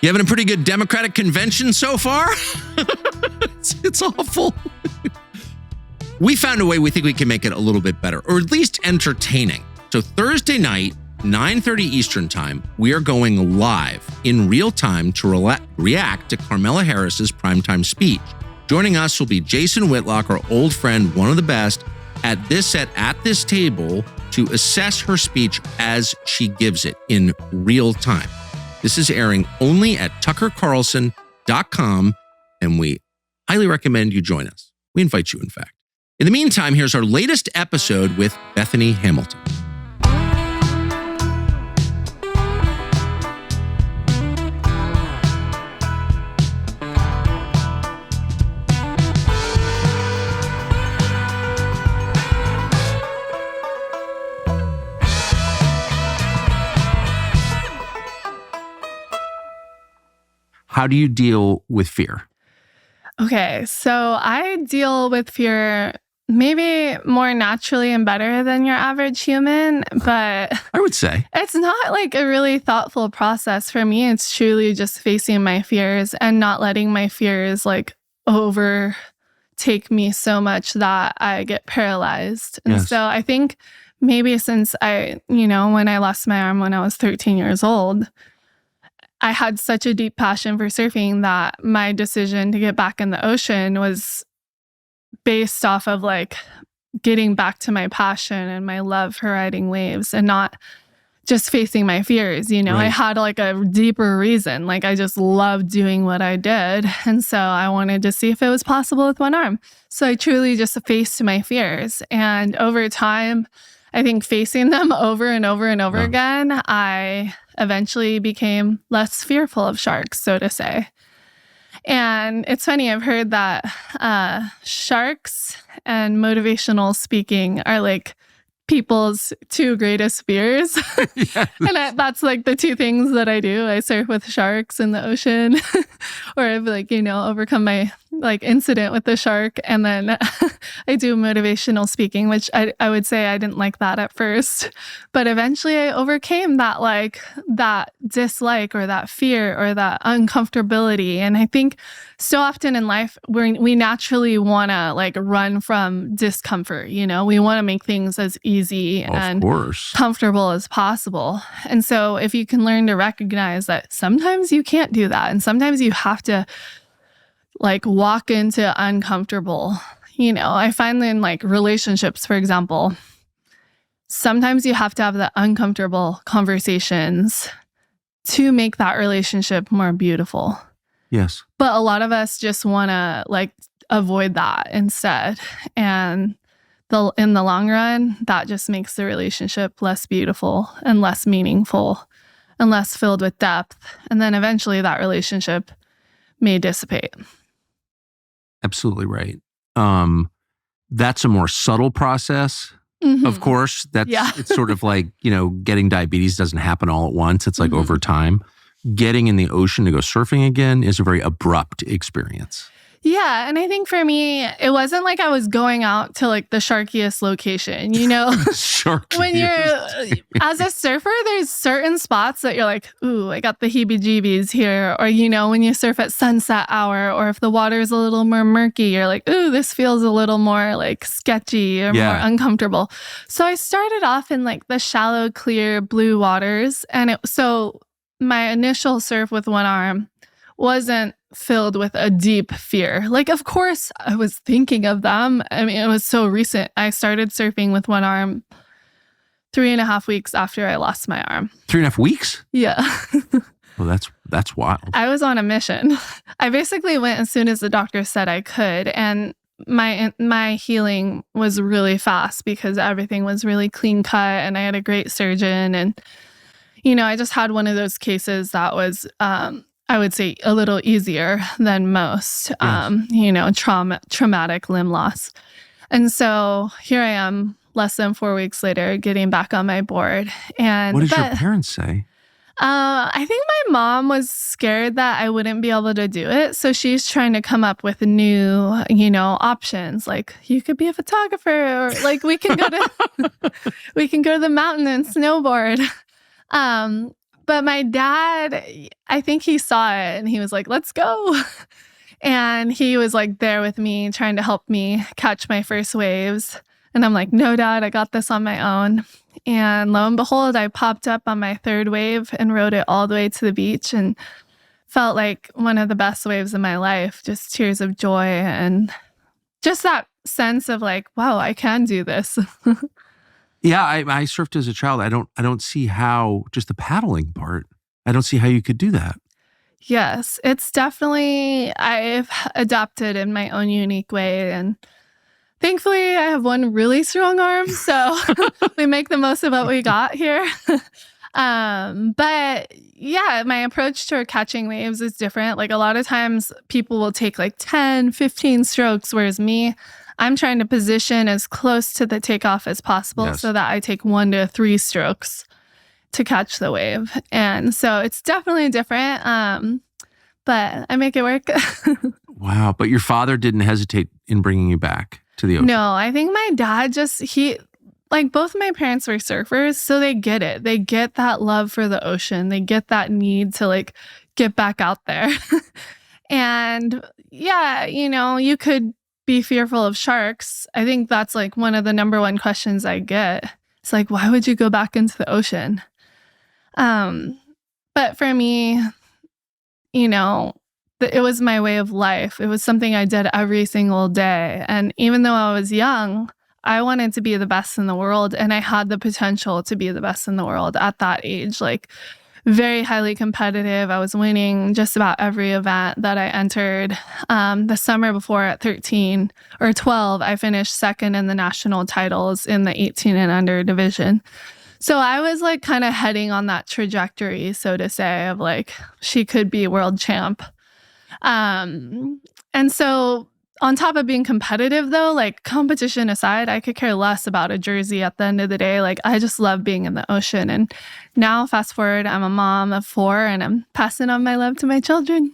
You having a pretty good Democratic convention so far? It's awful. We found a way we think we can make it a little bit better, or at least entertaining. So Thursday night, 9:30 Eastern time, we are going live in real time to react to Kamala Harris's primetime speech. Joining us will be Jason Whitlock, our old friend, one of the best, at this table to assess her speech as she gives it in real time. This is airing only at tuckercarlson.com, and we highly recommend you join us. We invite you, in fact. In the meantime, here's our latest episode with Bethany Hamilton. How do you deal with fear? Okay, so I deal with fear maybe more naturally and better than your average human, but I would say it's not like a really thoughtful process for me. It's truly just facing my fears and not letting my fears like overtake me so much that I get paralyzed. And Yes. so I think maybe since when I lost my arm when I was 13 years old, I had such a deep passion for surfing that my decision to get back in the ocean was based off of like getting back to my passion and my love for riding waves and not just facing my fears. Right. I had like a deeper reason. Like I just loved doing what I did. And so I wanted to see if it was possible with one arm. So I truly just faced my fears. And over time, I think facing them over and over and over again, I eventually became less fearful of sharks, so to say. And it's funny, I've heard that sharks and motivational speaking are like people's two greatest fears. Yes. And that's like the two things that I do. I surf with sharks in the ocean or I've overcome my incident with the shark. And then I do motivational speaking, which I would say I didn't like that at first, but eventually I overcame that dislike or that fear or that uncomfortability. And I think so often in life, we naturally want to run from discomfort. We want to make things as easy and comfortable as possible. And so if you can learn to recognize that sometimes you can't do that, and sometimes you have to walk into uncomfortable. I find in relationships, for example, sometimes you have to have the uncomfortable conversations to make that relationship more beautiful. Yes. But a lot of us just want to avoid that instead. And in the long run, that just makes the relationship less beautiful and less meaningful and less filled with depth. And then eventually that relationship may dissipate. Absolutely right. That's a more subtle process, of course. It's sort of like, getting diabetes doesn't happen all at once. It's over time. Getting in the ocean to go surfing again is a very abrupt experience. Yeah. And I think for me, it wasn't like I was going out to the sharkiest location, Sharkiest. When you're, as a surfer, there's certain spots that you're like, ooh, I got the heebie-jeebies here. Or, when you surf at sunset hour, or if the water is a little more murky, you're like, ooh, this feels a little more sketchy or more uncomfortable. So I started off in the shallow, clear blue waters. And so my initial surf with one arm wasn't filled with a deep fear. Of course, I was thinking of them. I mean, it was so recent. I started surfing with one arm 3.5 weeks after I lost my arm. 3.5 weeks? Yeah. Well, that's wild. I was on a mission. I basically went as soon as the doctor said I could. And my healing was really fast because everything was really clean cut and I had a great surgeon. And, I just had one of those cases that was, I would say, a little easier than most, traumatic limb loss. And so here I am less than 4 weeks later, getting back on my board. And what did your parents say? I think my mom was scared that I wouldn't be able to do it. So she's trying to come up with new, options. You could be a photographer, or we can go to we can go to the mountain and snowboard. But my dad, I think he saw it and he was like, let's go. And he was like there with me, trying to help me catch my first waves. And I'm like, no, Dad, I got this on my own. And lo and behold, I popped up on my third wave and rode it all the way to the beach and felt like one of the best waves of my life, just tears of joy and just that sense of like, wow, I can do this. Yeah, I surfed as a child. I don't see how, just the paddling part, I don't see how you could do that. Yes, it's definitely, I've adapted in my own unique way. And thankfully, I have one really strong arm, so we make the most of what we got here. But yeah, my approach toward catching waves is different. Like a lot of times people will take like 10, 15 strokes, whereas me, I'm trying to position as close to the takeoff as possible so that I take 1 to 3 strokes to catch the wave. And so it's definitely different, but I make it work. Wow. But your father didn't hesitate in bringing you back to the ocean. No, I think my dad like both my parents were surfers, so they get it. They get that love for the ocean. They get that need to like get back out there. And yeah, you could be fearful of sharks. I think that's like one of the number one questions I get. It's like, why would you go back into the ocean? But for me, it was my way of life. It was something I did every single day. And even though I was young, I wanted to be the best in the world. And I had the potential to be the best in the world at that age, like very highly competitive. I was winning just about every event that I entered. The summer before at 13 or 12, I finished second in the national titles in the 18 and under division. So I was like kind of heading on that trajectory, so to say, of like, she could be world champ. And so on top of being competitive though, like competition aside, I could care less about a jersey at the end of the day. Like I just love being in the ocean. And now fast forward, I'm a mom of 4 and I'm passing on my love to my children.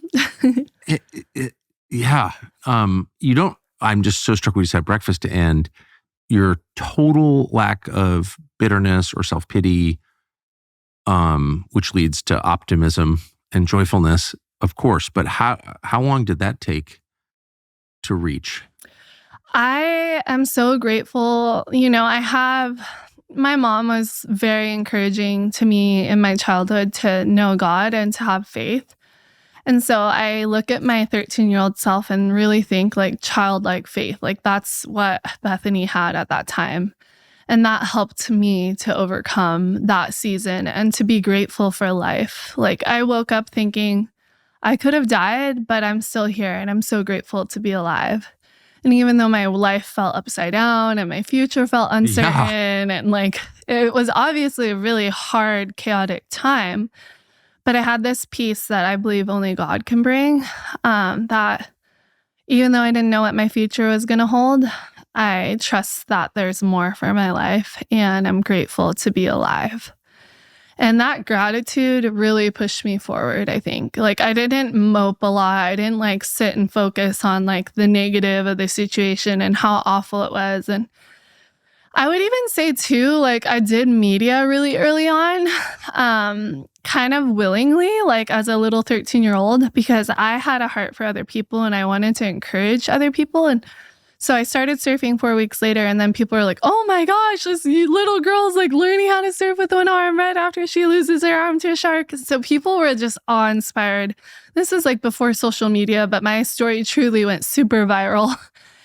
Yeah. I'm just so struck we just had breakfast and your total lack of bitterness or self-pity, which leads to optimism and joyfulness, of course. But how long did that take to reach? I am so grateful. My mom was very encouraging to me in my childhood to know God and to have faith. And so I look at my 13-year-old self and really think like childlike faith. Like that's what Bethany had at that time. And that helped me to overcome that season and to be grateful for life. Like I woke up thinking I could have died, but I'm still here and I'm so grateful to be alive. And even though my life felt upside down and my future felt uncertain and like it was obviously a really hard, chaotic time, but I had this peace that I believe only God can bring, that even though I didn't know what my future was going to hold, I trust that there's more for my life and I'm grateful to be alive. And that gratitude really pushed me forward, I think. Like I didn't mope a lot. I didn't like sit and focus on like the negative of the situation and how awful it was. And I would even say too, like I did media really early on, kind of willingly, like as a little 13-year-old, because I had a heart for other people and I wanted to encourage other people. And so I started surfing 4 weeks later, and then people were like, oh my gosh, this little girl's like learning how to surf with one arm right after she loses her arm to a shark. So people were just awe-inspired. This is like before social media, but my story truly went super viral.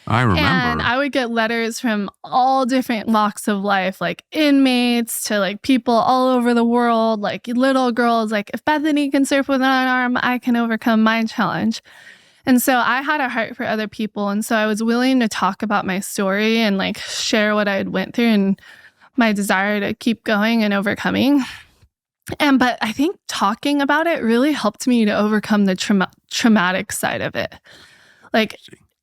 I remember. And I would get letters from all different walks of life, like inmates to like people all over the world, like little girls, like if Bethany can surf with one arm, I can overcome my challenge. And so I had a heart for other people. And so I was willing to talk about my story and like share what I had went through and my desire to keep going and overcoming. But I think talking about it really helped me to overcome the traumatic side of it. Like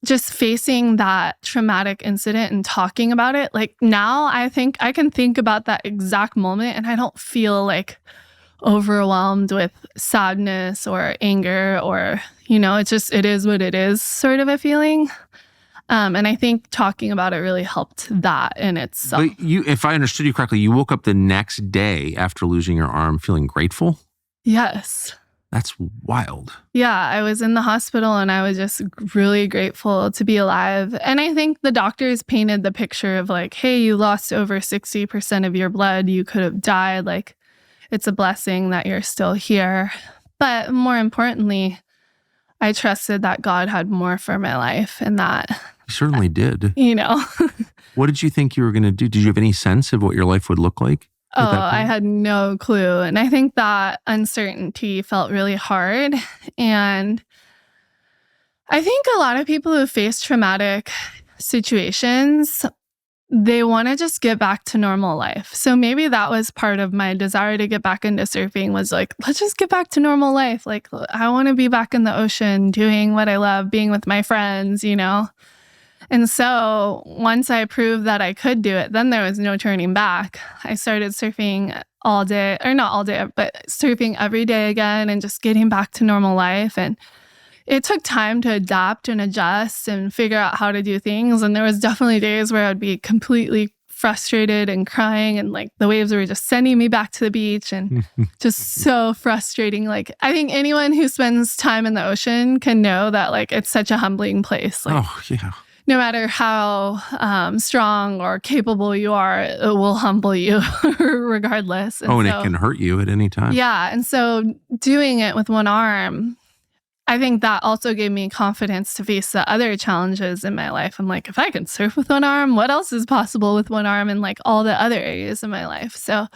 just facing that traumatic incident and talking about it. Like now I think I can think about that exact moment and I don't feel like overwhelmed with sadness or anger or, it is what it is sort of a feeling. And I think talking about it really helped that in itself. But if I understood you correctly, you woke up the next day after losing your arm feeling grateful? Yes. That's wild. Yeah, I was in the hospital and I was just really grateful to be alive. And I think the doctors painted the picture of like, hey, you lost over 60% of your blood. You could have died. Like, it's a blessing that you're still here. But more importantly, I trusted that God had more for my life and that, You certainly did. you know. What did you think you were going to do? Did you have any sense of what your life would look like? Oh, I had no clue. And I think that uncertainty felt really hard. And I think a lot of people who face traumatic situations, they want to just get back to normal life. So maybe that was part of my desire to get back into surfing was like, let's just get back to normal life. Like, I want to be back in the ocean, doing what I love, being with my friends, you know? And so once I proved that I could do it, then there was no turning back. I started surfing all day, or not all day, but surfing every day again and just getting back to normal life. And it took time to adapt and adjust and figure out how to do things. And there was definitely days where I'd be completely frustrated and crying and like the waves were just sending me back to the beach and just so frustrating. Like I think anyone who spends time in the ocean can know that like it's such a humbling place. Like, Oh, yeah. no matter how strong or capable you are, it will humble you regardless. And it can hurt you at any time. Yeah. And so doing it with one arm, I think that also gave me confidence to face the other challenges in my life. I'm like, if I can surf with one arm, what else is possible with one arm in like all the other areas of my life? So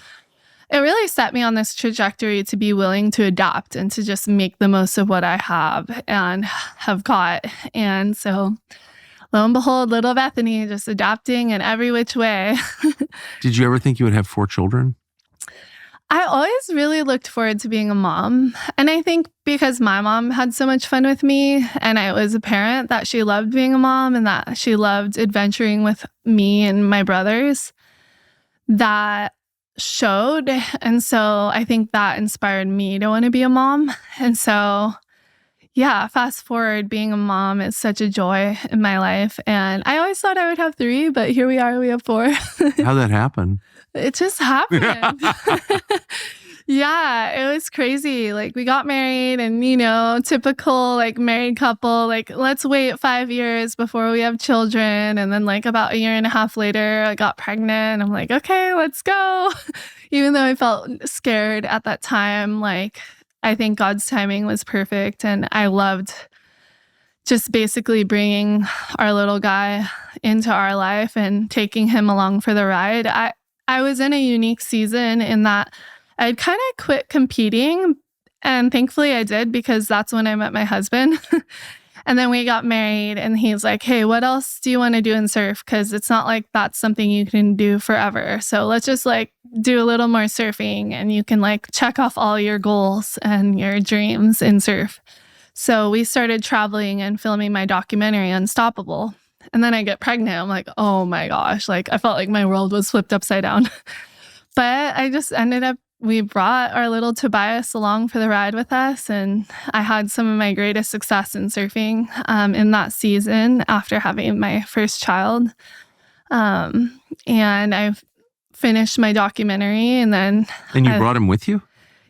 it really set me on this trajectory to be willing to adapt and to just make the most of what I have and have got. And so lo and behold, little Bethany just adapting in every which way. Did you ever think you would have 4 children? I always really looked forward to being a mom. And I think because my mom had so much fun with me and I was a parent, that she loved being a mom and that she loved adventuring with me and my brothers, that showed. And so I think that inspired me to want to be a mom. And so yeah, fast forward, being a mom is such a joy in my life. And I always thought I would have 3, but here we are, we have 4. How'd that happen? It just happened. Yeah, it was crazy. Like we got married and, you know, typical like married couple, like let's wait 5 years before we have children. And then like about 1.5 years later, I got pregnant. I'm like, okay, let's go. Even though I felt scared at that time, like I think God's timing was perfect. And I loved just basically bringing our little guy into our life and taking him along for the ride. I was in a unique season in that I'd kind of quit competing. And thankfully I did, because that's when I met my husband. And then we got married and he's like, hey, what else do you want to do in surf? Because it's not like that's something you can do forever. So let's just like do a little more surfing and you can like check off all your goals and your dreams in surf. So we started traveling and filming my documentary, Unstoppable. And then I get pregnant. I'm like, oh my gosh, like I felt like my world was flipped upside down. But I just ended up, we brought our little Tobias along for the ride with us. And I had some of my greatest success in surfing in that season after having my first child. And I finished my documentary and then... And you brought him with you?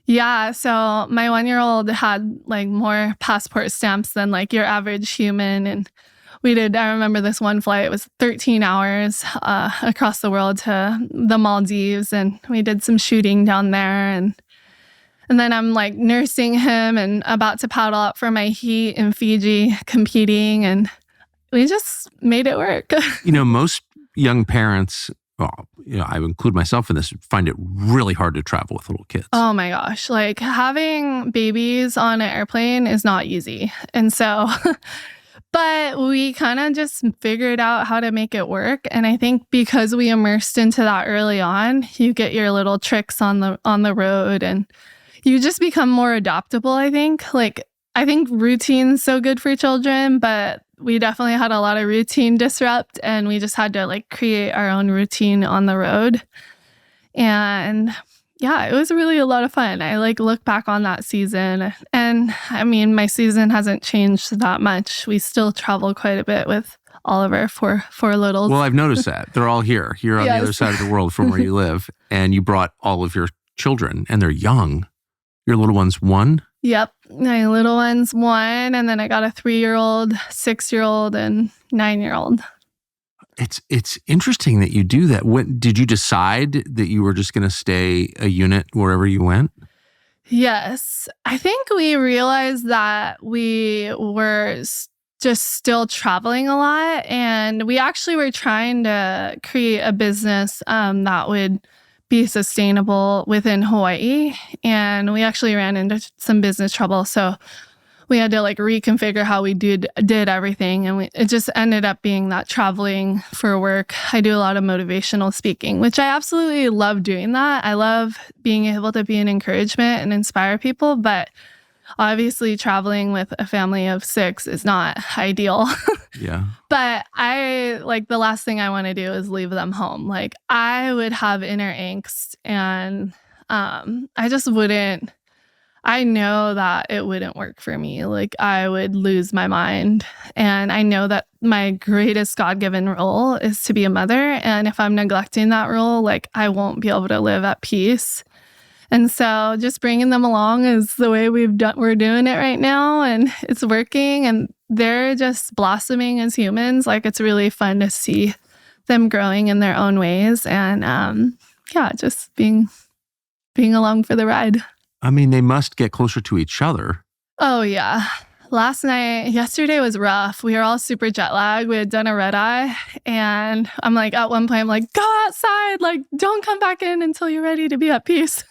Yeah. So my 1-year-old had like more passport stamps than like your average human. And I remember this one flight, it was 13 hours across the world to the Maldives. And we did some shooting down there. And then I'm like nursing him and about to paddle out for my heat in Fiji competing. And we just made it work. You know, most young parents, well, you know, I include myself in this, find it really hard to travel with little kids. Oh my gosh. Like having babies on an airplane is not easy. And so... But we kind of just figured out how to make it work. And I think because we immersed into that early on, you get your little tricks on the road and you just become more adaptable, I think. Like, I think routine's so good for children, but we definitely had a lot of routine disrupt and we just had to like create our own routine on the road. And yeah, it was really a lot of fun. I like look back on that season and I mean, my season hasn't changed that much. We still travel quite a bit with all of our four littles. Well, I've noticed that. They're all here. You're on the other side of the world from where you live and you brought all of your children and they're young. Your little one's 1? Yep. My little one's 1. And then I got a 3-year-old, 6-year-old, and 9-year-old. It's interesting that you do that. When did you decide that you were just going to stay a unit wherever you went? Yes. I think we realized that we were just still traveling a lot. And we actually were trying to create a business that would be sustainable within Hawaii. And we actually ran into some business trouble. So we had to like reconfigure how we did everything. And it just ended up being that traveling for work. I do a lot of motivational speaking, which I absolutely love doing that. I love being able to be an encouragement and inspire people. But obviously traveling with a family of 6 is not ideal. Yeah. But I like the last thing I want to do is leave them home. Like I would have inner angst and I just wouldn't. I know that it wouldn't work for me. Like I would lose my mind. And I know that my greatest God-given role is to be a mother. And if I'm neglecting that role, like I won't be able to live at peace. And so just bringing them along is the way we're doing it right now. And it's working and they're just blossoming as humans. Like it's really fun to see them growing in their own ways. And just being along for the ride. I mean, they must get closer to each other. Oh, yeah. Yesterday was rough. We were all super jet lagged. We had done a red eye. And I'm like, at one point, I'm like, go outside. Like, don't come back in until you're ready to be at peace.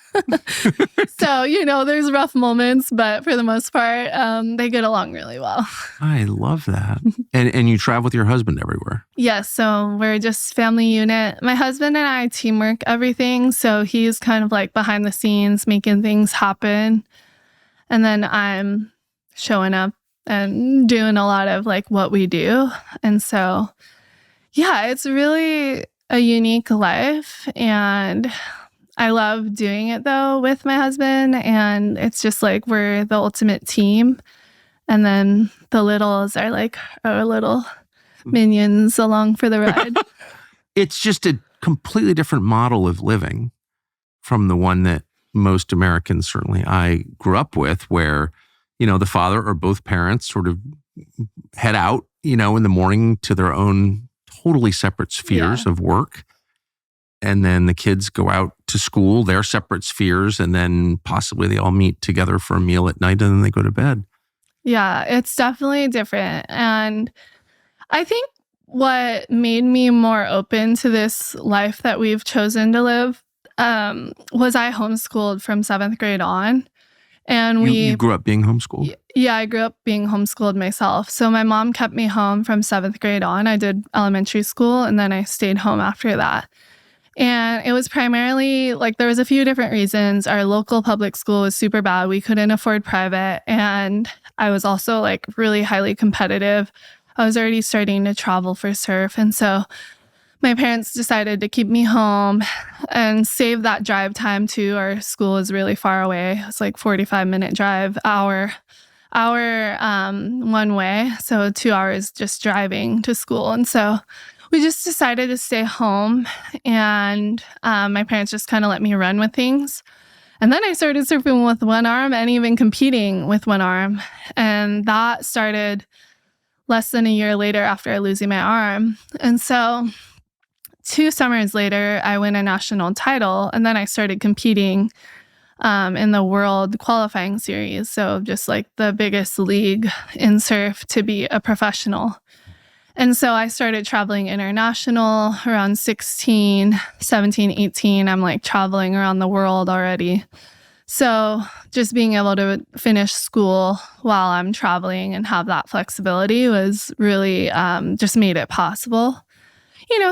So, there's rough moments, but for the most part, they get along really well. I love that. And you travel with your husband everywhere. Yes. So we're just family unit. My husband and I teamwork everything. So he's kind of like behind the scenes, making things happen. And then I'm showing up and doing a lot of like what we do. And so, yeah, it's really a unique life. And I love doing it though with my husband. And it's just like we're the ultimate team. And then the littles are like our little minions along for the ride. It's just a completely different model of living from the one that most Americans, certainly I grew up with, where, the father or both parents sort of head out, in the morning to their own totally separate spheres of work. And then the kids go out to school, their separate spheres, and then possibly they all meet together for a meal at night and then they go to bed. Yeah, it's definitely different. And I think what made me more open to this life that we've chosen to live was I homeschooled from 7th grade on. And you grew up being homeschooled? Yeah, I grew up being homeschooled myself. So my mom kept me home from 7th grade on. I did elementary school and then I stayed home after that. And it was primarily like there was a few different reasons. Our local public school was super bad. We couldn't afford private. And I was also like really highly competitive. I was already starting to travel for surf. And so my parents decided to keep me home and save that drive time too. Our school is really far away. It's like 45-minute drive, hour one way. So 2 hours just driving to school. And so we just decided to stay home and my parents just kind of let me run with things. And then I started surfing with one arm and even competing with one arm. And that started less than a year later after losing my arm. And so 2 summers later, I win a national title, and then I started competing in the world qualifying series. So just like the biggest league in surf to be a professional. And so I started traveling international around 16, 17, 18. I'm like traveling around the world already. So just being able to finish school while I'm traveling and have that flexibility was really just made it possible.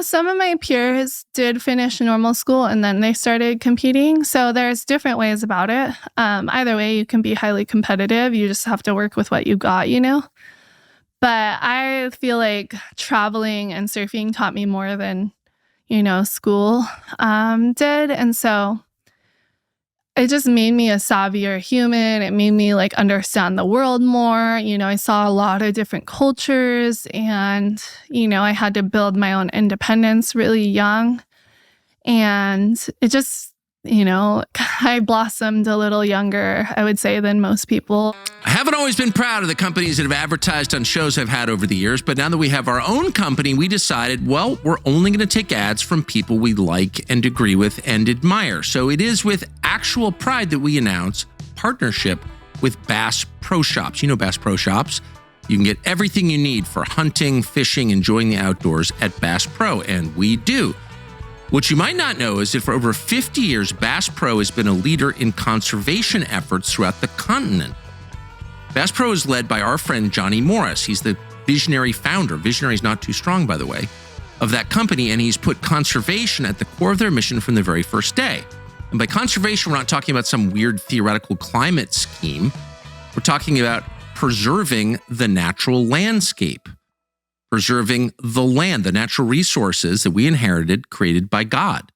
Some of my peers did finish normal school and then they started competing. So there's different ways about it. Either way, you can be highly competitive. You just have to work with what you got, But I feel like traveling and surfing taught me more than, school did. And so it just made me a savvier human. It made me like understand the world more. I saw a lot of different cultures and, I had to build my own independence really young. And it just I blossomed a little younger, I would say, than most people. I haven't always been proud of the companies that have advertised on shows I've had over the years, but now that we have our own company, we decided, well, we're only going to take ads from people we like and agree with and admire. So it is with actual pride that we announce partnership with Bass Pro Shops. You know Bass Pro Shops? You can get everything you need for hunting, fishing, enjoying the outdoors at Bass Pro, and we do. What you might not know is that for over 50 years, Bass Pro has been a leader in conservation efforts throughout the continent. Bass Pro is led by our friend Johnny Morris. He's the visionary founder, visionary is not too strong, by the way, of that company, and he's put conservation at the core of their mission from the very first day. And by conservation, we're not talking about some weird theoretical climate scheme. We're talking about preserving the natural landscape, preserving the land, the natural resources that we inherited, created by God.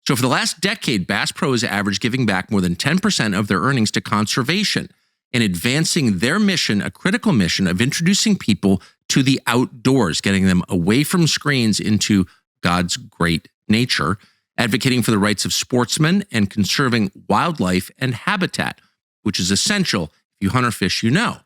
So for the last decade, Bass Pro has averaged giving back more than 10% of their earnings to conservation and advancing their mission, a critical mission of introducing people to the outdoors, getting them away from screens into God's great nature, advocating for the rights of sportsmen and conserving wildlife and habitat, which is essential. If you hunt or fish, you know.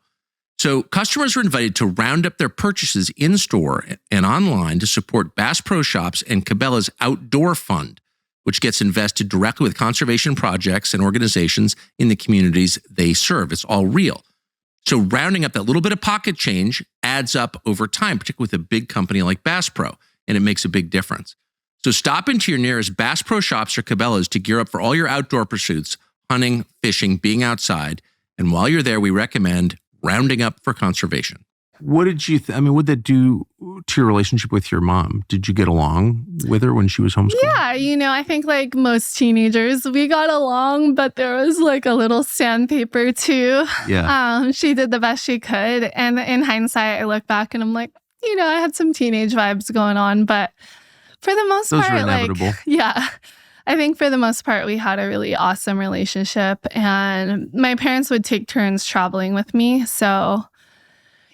So customers are invited to round up their purchases in-store and online to support Bass Pro Shops and Cabela's Outdoor Fund, which gets invested directly with conservation projects and organizations in the communities they serve. It's all real. So rounding up that little bit of pocket change adds up over time, particularly with a big company like Bass Pro, and it makes a big difference. So stop into your nearest Bass Pro Shops or Cabela's to gear up for all your outdoor pursuits, hunting, fishing, being outside. And while you're there, we recommend rounding up for conservation. What did you what did that do to your relationship with your mom? Did you get along with her when she was homeschooling? Yeah, I think like most teenagers, we got along, but there was like a little sandpaper too. Yeah. She did the best she could. And in hindsight, I look back and I'm like, I had some teenage vibes going on, but for the most Those part, are inevitable. I think for the most part, we had a really awesome relationship, and my parents would take turns traveling with me. So,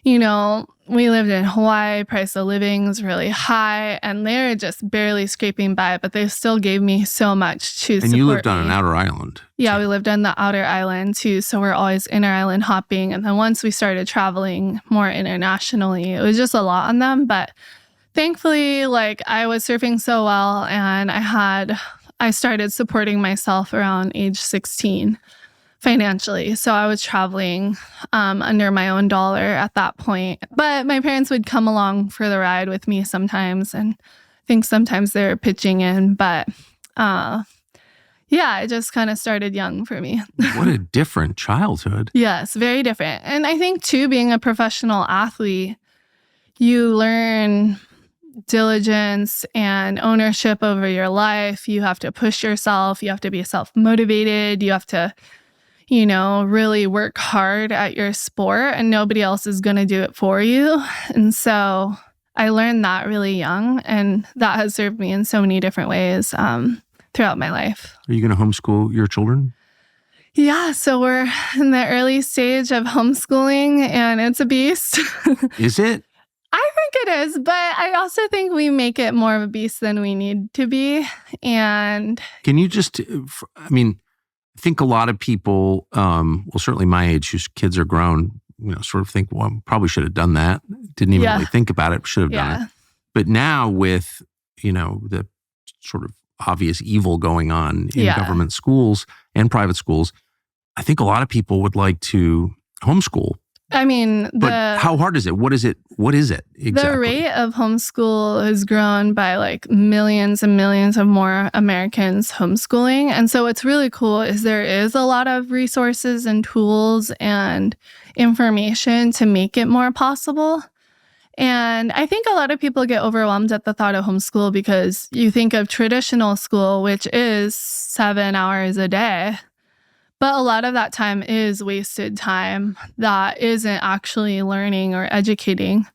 we lived in Hawaii, price of living was really high, and they're just barely scraping by, but they still gave me so much to support And you lived on me. an outer island. Yeah, we lived on the outer island too. So we're always inter-island hopping. And then once we started traveling more internationally, it was just a lot on them. But thankfully, I was surfing so well, and I started supporting myself around age 16 financially. So I was traveling under my own dollar at that point. But my parents would come along for the ride with me sometimes. And I think sometimes they were pitching in. But it just kind of started young for me. What a different childhood. Yes, very different. And I think, too, being a professional athlete, you learn diligence and ownership over your life. You have to push yourself. You have to be self-motivated. You have to, really work hard at your sport, and nobody else is going to do it for you. And so I learned that really young, and that has served me in so many different ways throughout my life. Are you going to homeschool your children? Yeah, so we're in the early stage of homeschooling, and it's a beast. Is it? I think it is, but I also think we make it more of a beast than we need to be. And can you just, I think a lot of people, certainly my age, whose kids are grown, sort of think, well, I probably should have done that. Didn't even really think about it, should have done it. But now with, the sort of obvious evil going on in government schools and private schools, I think a lot of people would like to homeschool. But how hard is it? What is it? Exactly? The rate of homeschool has grown by millions and millions of more Americans homeschooling. And so what's really cool is there is a lot of resources and tools and information to make it more possible. And I think a lot of people get overwhelmed at the thought of homeschool because you think of traditional school, which is 7 hours a day. But a lot of that time is wasted time that isn't actually learning or educating.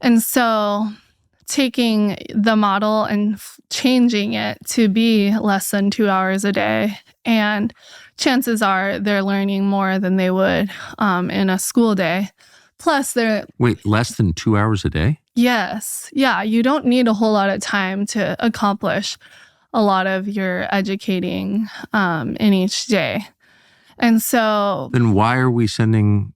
And so taking the model and changing it to be less than 2 hours a day, and chances are they're learning more than they would in a school day. Plus, they're... Wait, less than 2 hours a day? Yes. Yeah, you don't need a whole lot of time to accomplish a lot of your educating in each day. And so Then why are we sending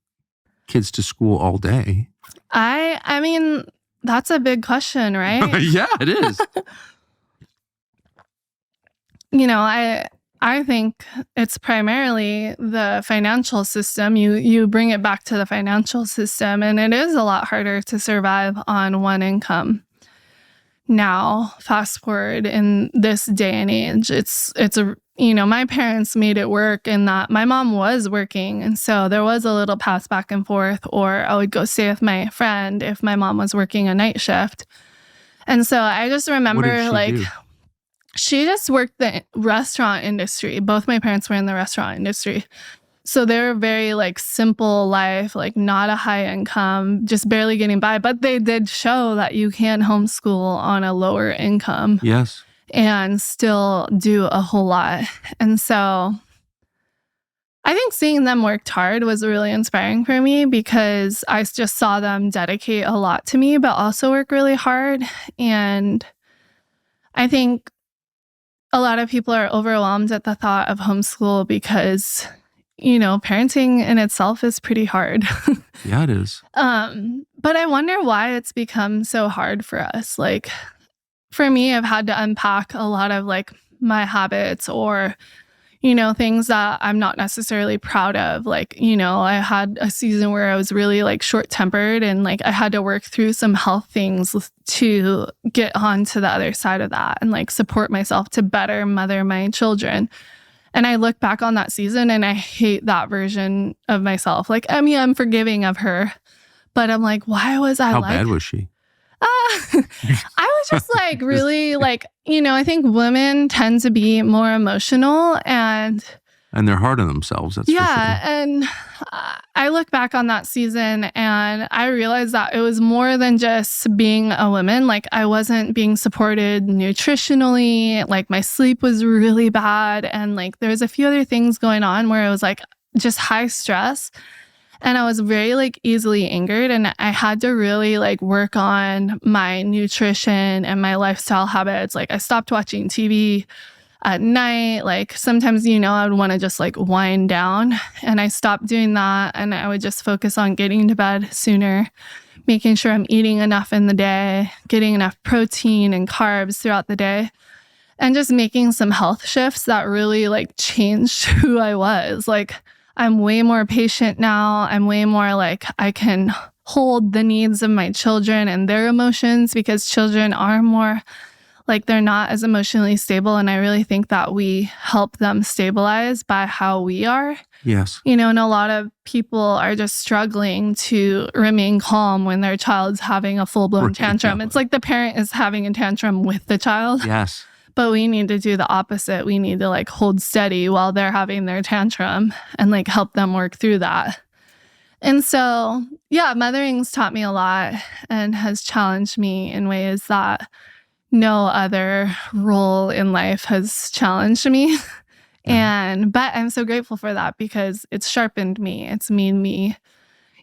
kids to school all day? I mean, that's a big question, right? Yeah, it is. I think it's primarily the financial system. You bring it back to the financial system, and it is a lot harder to survive on one income. Now, fast forward in this day and age, my parents made it work in that my mom was working. And so there was a little pass back and forth, or I would go stay with my friend if my mom was working a night shift. And so I just remember What did she do? she just worked the restaurant industry. Both my parents were in the restaurant industry. So they were very simple life, not a high income, just barely getting by. But they did show that you can homeschool on a lower income. Yes. And still do a whole lot. And so I think seeing them work hard was really inspiring for me, because I just saw them dedicate a lot to me, but also work really hard. And I think a lot of people are overwhelmed at the thought of homeschool because, parenting in itself is pretty hard. Yeah, it is. But I wonder why it's become so hard for us. For me, I've had to unpack a lot of my habits or, things that I'm not necessarily proud of. I had a season where I was really short-tempered, and I had to work through some health things to get onto the other side of that and support myself to better mother my children. And I look back on that season and I hate that version of myself. I'm forgiving of her, but I'm why was I How bad was she? I was just really I think women tend to be more emotional and they're hard on themselves. That's for sure. And I look back on that season and I realized that it was more than just being a woman. I wasn't being supported nutritionally. My sleep was really bad. And there was a few other things going on where it was just high stress. And I was very easily angered, and I had to really work on my nutrition and my lifestyle habits. I stopped watching TV at night. Sometimes, I would want to just wind down, and I stopped doing that. And I would just focus on getting to bed sooner, making sure I'm eating enough in the day, getting enough protein and carbs throughout the day, and just making some health shifts that really changed who I was. I'm way more patient now. I'm way more I can hold the needs of my children and their emotions, because children are more they're not as emotionally stable. And I really think that we help them stabilize by how we are. Yes. And a lot of people are just struggling to remain calm when their child's having a full-blown tantrum. It's the parent is having a tantrum with the child. Yes. But we need to do the opposite. We need to hold steady while they're having their tantrum and help them work through that. And so, yeah, mothering's taught me a lot and has challenged me in ways that no other role in life has challenged me. But I'm so grateful for that, because it's sharpened me. It's made me,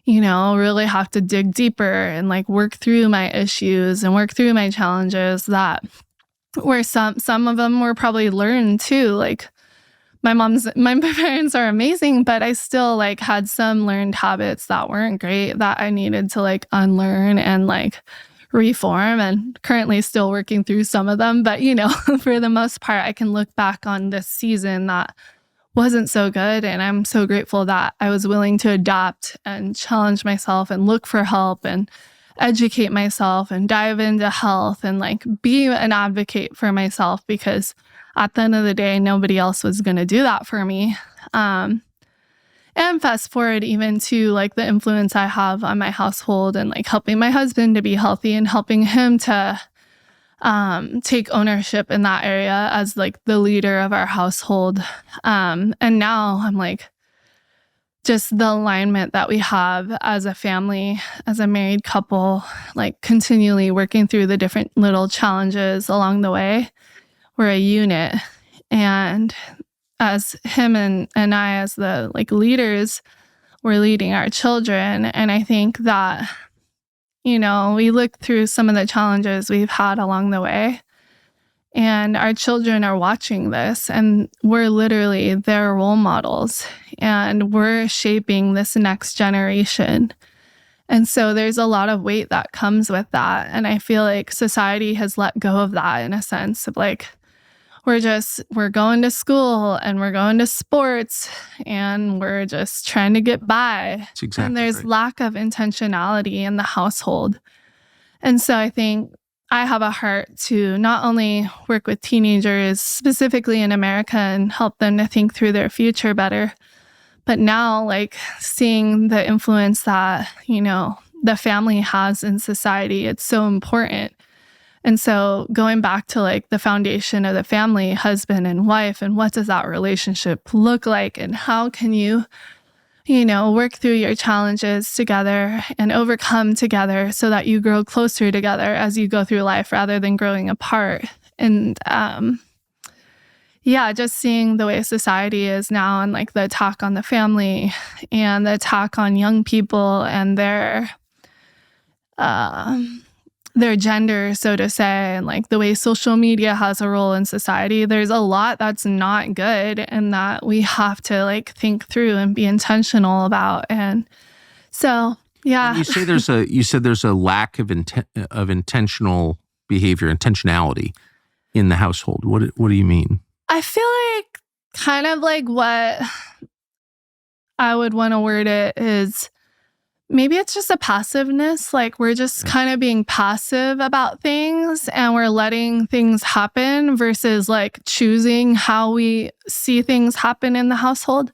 really have to dig deeper and work through my issues and work through my challenges that where some of them were probably learned too. My parents are amazing, but I still had some learned habits that weren't great that I needed to unlearn and reform, and currently still working through some of them. But for the most part, I can look back on this season that wasn't so good, and I'm so grateful that I was willing to adapt and challenge myself and look for help and educate myself and dive into health and be an advocate for myself, because at the end of the day, nobody else was going to do that for me. And fast forward even to the influence I have on my household and helping my husband to be healthy and helping him to take ownership in that area as the leader of our household. And now I'm just the alignment that we have as a family, as a married couple, continually working through the different little challenges along the way. We're a unit. And as him and I, as the leaders, we're leading our children. And I think that, we look through some of the challenges we've had along the way. And our children are watching this, and we're literally their role models, and we're shaping this next generation. And so there's a lot of weight that comes with that. And I feel like society has let go of that in a sense of like, we're going to school and we're going to sports and we're just trying to get by. That's exactly and there's right. lack of intentionality in the household. And so I think I have a heart to not only work with teenagers specifically in America and help them to think through their future better, but now like seeing the influence that, the family has in society, it's so important. And so going back to like the foundation of the family, husband and wife, and what does that relationship look like? And how can you, work through your challenges together and overcome together so that you grow closer together as you go through life rather than growing apart. And just seeing the way society is now and like the attack on the family and the attack on young people and their gender, so to say, and like the way social media has a role in society, there's a lot that's not good and that we have to like think through and be intentional about. And so, yeah. You said there's a lack of intentional behavior, intentionality in the household. What do you mean? I feel like kind of like what I would want to word it is maybe it's just a passiveness. Like we're just kind of being passive about things and we're letting things happen versus like choosing how we see things happen in the household.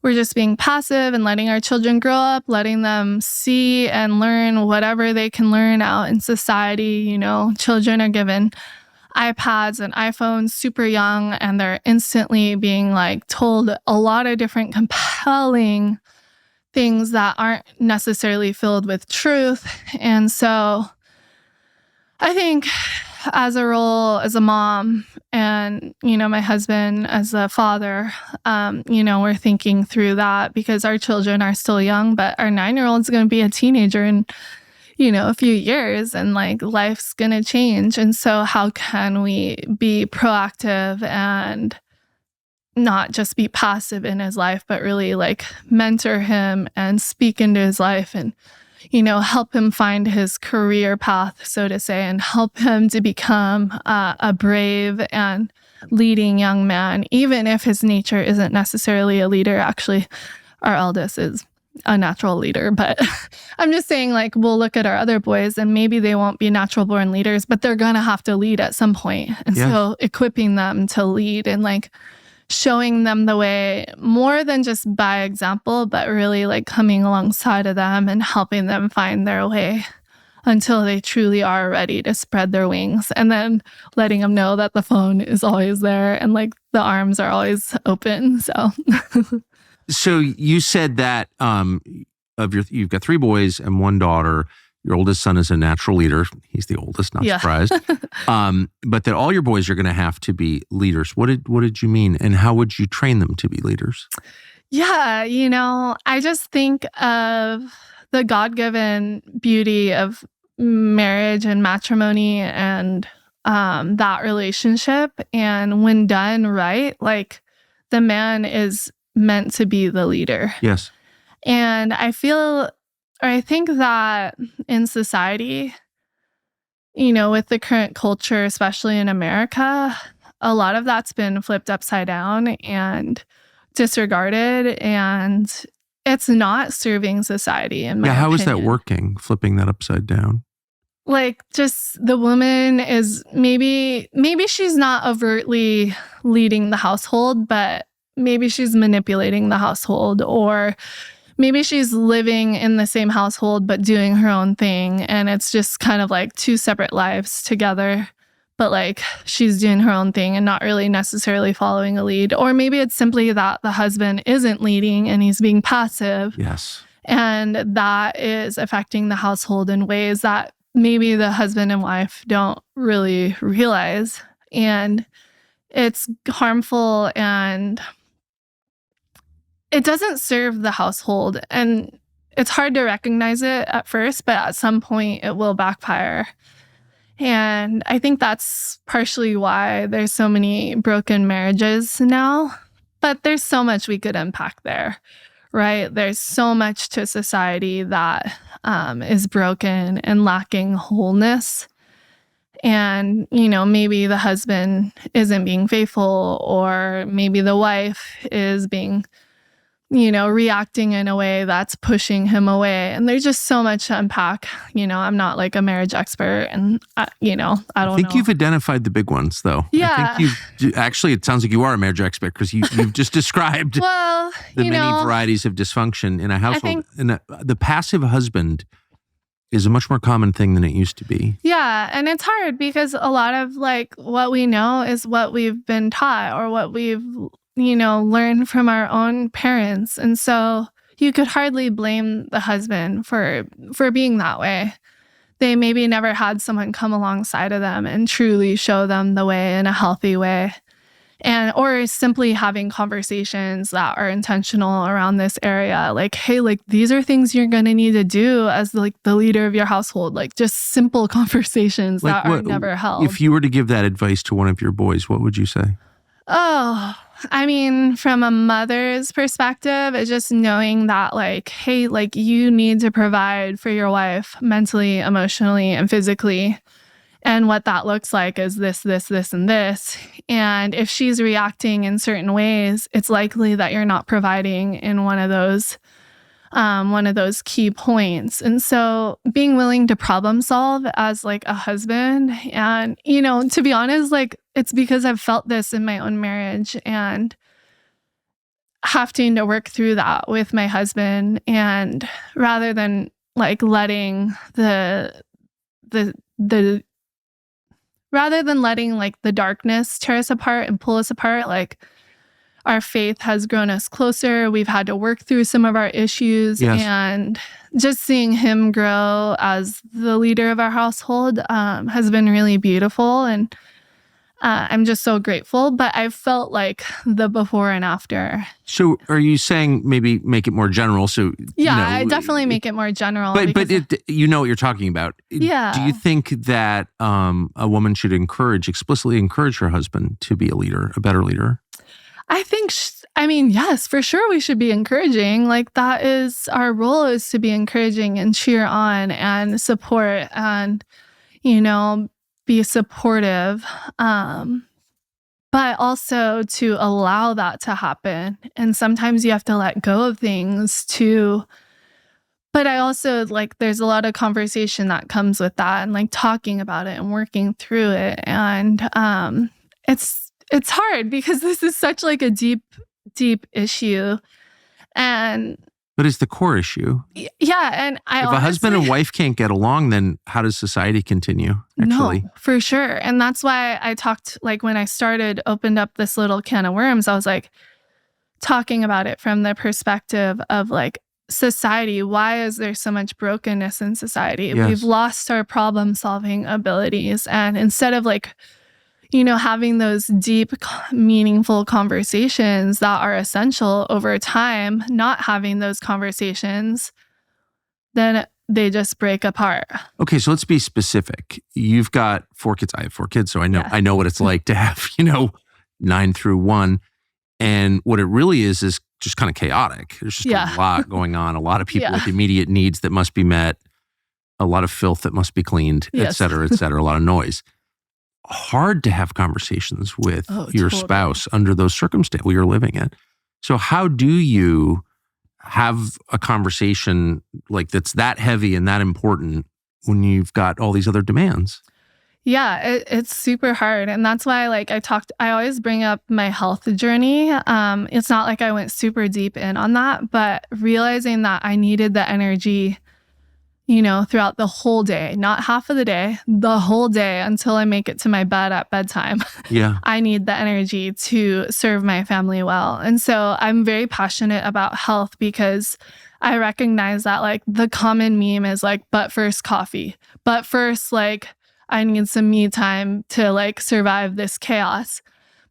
We're just being passive and letting our children grow up, letting them see and learn whatever they can learn out in society. Children are given iPads and iPhones super young, and they're instantly being like told a lot of different compelling things that aren't necessarily filled with truth. And so I think as a role as a mom and, my husband as a father, we're thinking through that because our children are still young, but our 9-year-old's going to be a teenager in, a few years, and like life's going to change. And so how can we be proactive and not just be passive in his life, but really like mentor him and speak into his life and, help him find his career path, so to say, and help him to become a brave and leading young man, even if his nature isn't necessarily a leader. Actually, our eldest is a natural leader, but I'm just saying like, we'll look at our other boys and maybe they won't be natural born leaders, but they're going to have to lead at some point. And so equipping them to lead and like showing them the way more than just by example, but really like coming alongside of them and helping them find their way until they truly are ready to spread their wings, and then letting them know that the phone is always there and like the arms are always open. So you said that you've got 3 boys and 1 daughter. Your oldest son is a natural leader. He's the oldest, not surprised. But that all your boys are going to have to be leaders. What did you mean? And how would you train them to be leaders? Yeah, I just think of the God-given beauty of marriage and matrimony and that relationship. And when done right, like the man is meant to be the leader. Yes. And I think that in society, with the current culture, especially in America, a lot of that's been flipped upside down and disregarded, and it's not serving society in my opinion. How is that working, flipping that upside down? Like just the woman is maybe she's not overtly leading the household, but maybe she's manipulating the household, or maybe she's living in the same household but doing her own thing, and it's just kind of like 2 separate lives together, but like she's doing her own thing and not really necessarily following a lead. Or maybe it's simply that the husband isn't leading and he's being passive. Yes. And that is affecting the household in ways that maybe the husband and wife don't really realize. And it's harmful and it doesn't serve the household. And it's hard to recognize it at first, but at some point it will backfire. And I think that's partially why there's so many broken marriages now. But there's so much we could unpack there, right? There's so much to society that is broken and lacking wholeness. And, maybe the husband isn't being faithful, or maybe the wife is being, reacting in a way that's pushing him away. And there's just so much to unpack. I'm not like a marriage expert, and, I don't know. I think you've identified the big ones, though. Yeah. I think actually, it sounds like you are a marriage expert, because you've just described well, the many varieties of dysfunction in a household. And the passive husband is a much more common thing than it used to be. Yeah. And it's hard because a lot of like what we know is what we've been taught, or what we've, learned from our own parents. And so you could hardly blame the husband for being that way. They maybe never had someone come alongside of them and truly show them the way in a healthy way. Or simply having conversations that are intentional around this area. Like, hey, like, these are things you're going to need to do as like the leader of your household. Like, just simple conversations that are never held. If you were to give that advice to one of your boys, what would you say? Oh, I mean, from a mother's perspective, it's just knowing that like, hey, like, you need to provide for your wife mentally, emotionally, and physically. And what that looks like is this, and this. And if she's reacting in certain ways, it's likely that you're not providing in one of those key points. And so being willing to problem solve as like a husband, and, to be honest, like, it's because I've felt this in my own marriage and having to work through that with my husband. And rather than like letting rather than letting like the darkness tear us apart and pull us apart, like, our faith has grown us closer. We've had to work through some of our issues. Yes. And just seeing him grow as the leader of our household has been really beautiful. And I'm just so grateful. But I've felt like the before and after. So are you saying maybe make it more general? So yeah, I definitely make it more general. But you know what you're talking about. Yeah. Do you think that a woman should explicitly encourage her husband to be a leader, a better leader? I think, yes, for sure we should be encouraging. Like, that is our role, is to be encouraging and cheer on and support and, be supportive. But also to allow that to happen. And sometimes you have to let go of things too. But I also, like, there's a lot of conversation that comes with that, and like talking about it and working through it. And it's hard because this is such like a deep issue. But it's the core issue. Yeah. And if a husband and wife can't get along, then how does society continue? Actually? No, for sure. And that's why I talked, like, when I opened up this little can of worms, I was like talking about it from the perspective of like society. Why is there so much brokenness in society? Yes. We've lost our problem solving abilities. And instead of like, having those deep, meaningful conversations that are essential over time, not having those conversations, then they just break apart. Okay, so let's be specific. You've got 4 kids. I have 4 kids, so I know I know what it's like to have, 9 through 1. And what it really is just kind of chaotic. There's just a lot going on, a lot of people with immediate needs that must be met, a lot of filth that must be cleaned, et cetera, a lot of noise. Hard to have conversations with your spouse under those circumstances we are living in. So how do you have a conversation like that's that heavy and that important when you've got all these other demands? Yeah, it's super hard. And that's why I always bring up my health journey. It's not like I went super deep in on that, but realizing that I needed the energy throughout the whole day, not half of the day, the whole day until I make it to my bed at bedtime. Yeah. I need the energy to serve my family well. And so I'm very passionate about health because I recognize that like the common meme is like, but first coffee, but first like I need some me time to like survive this chaos.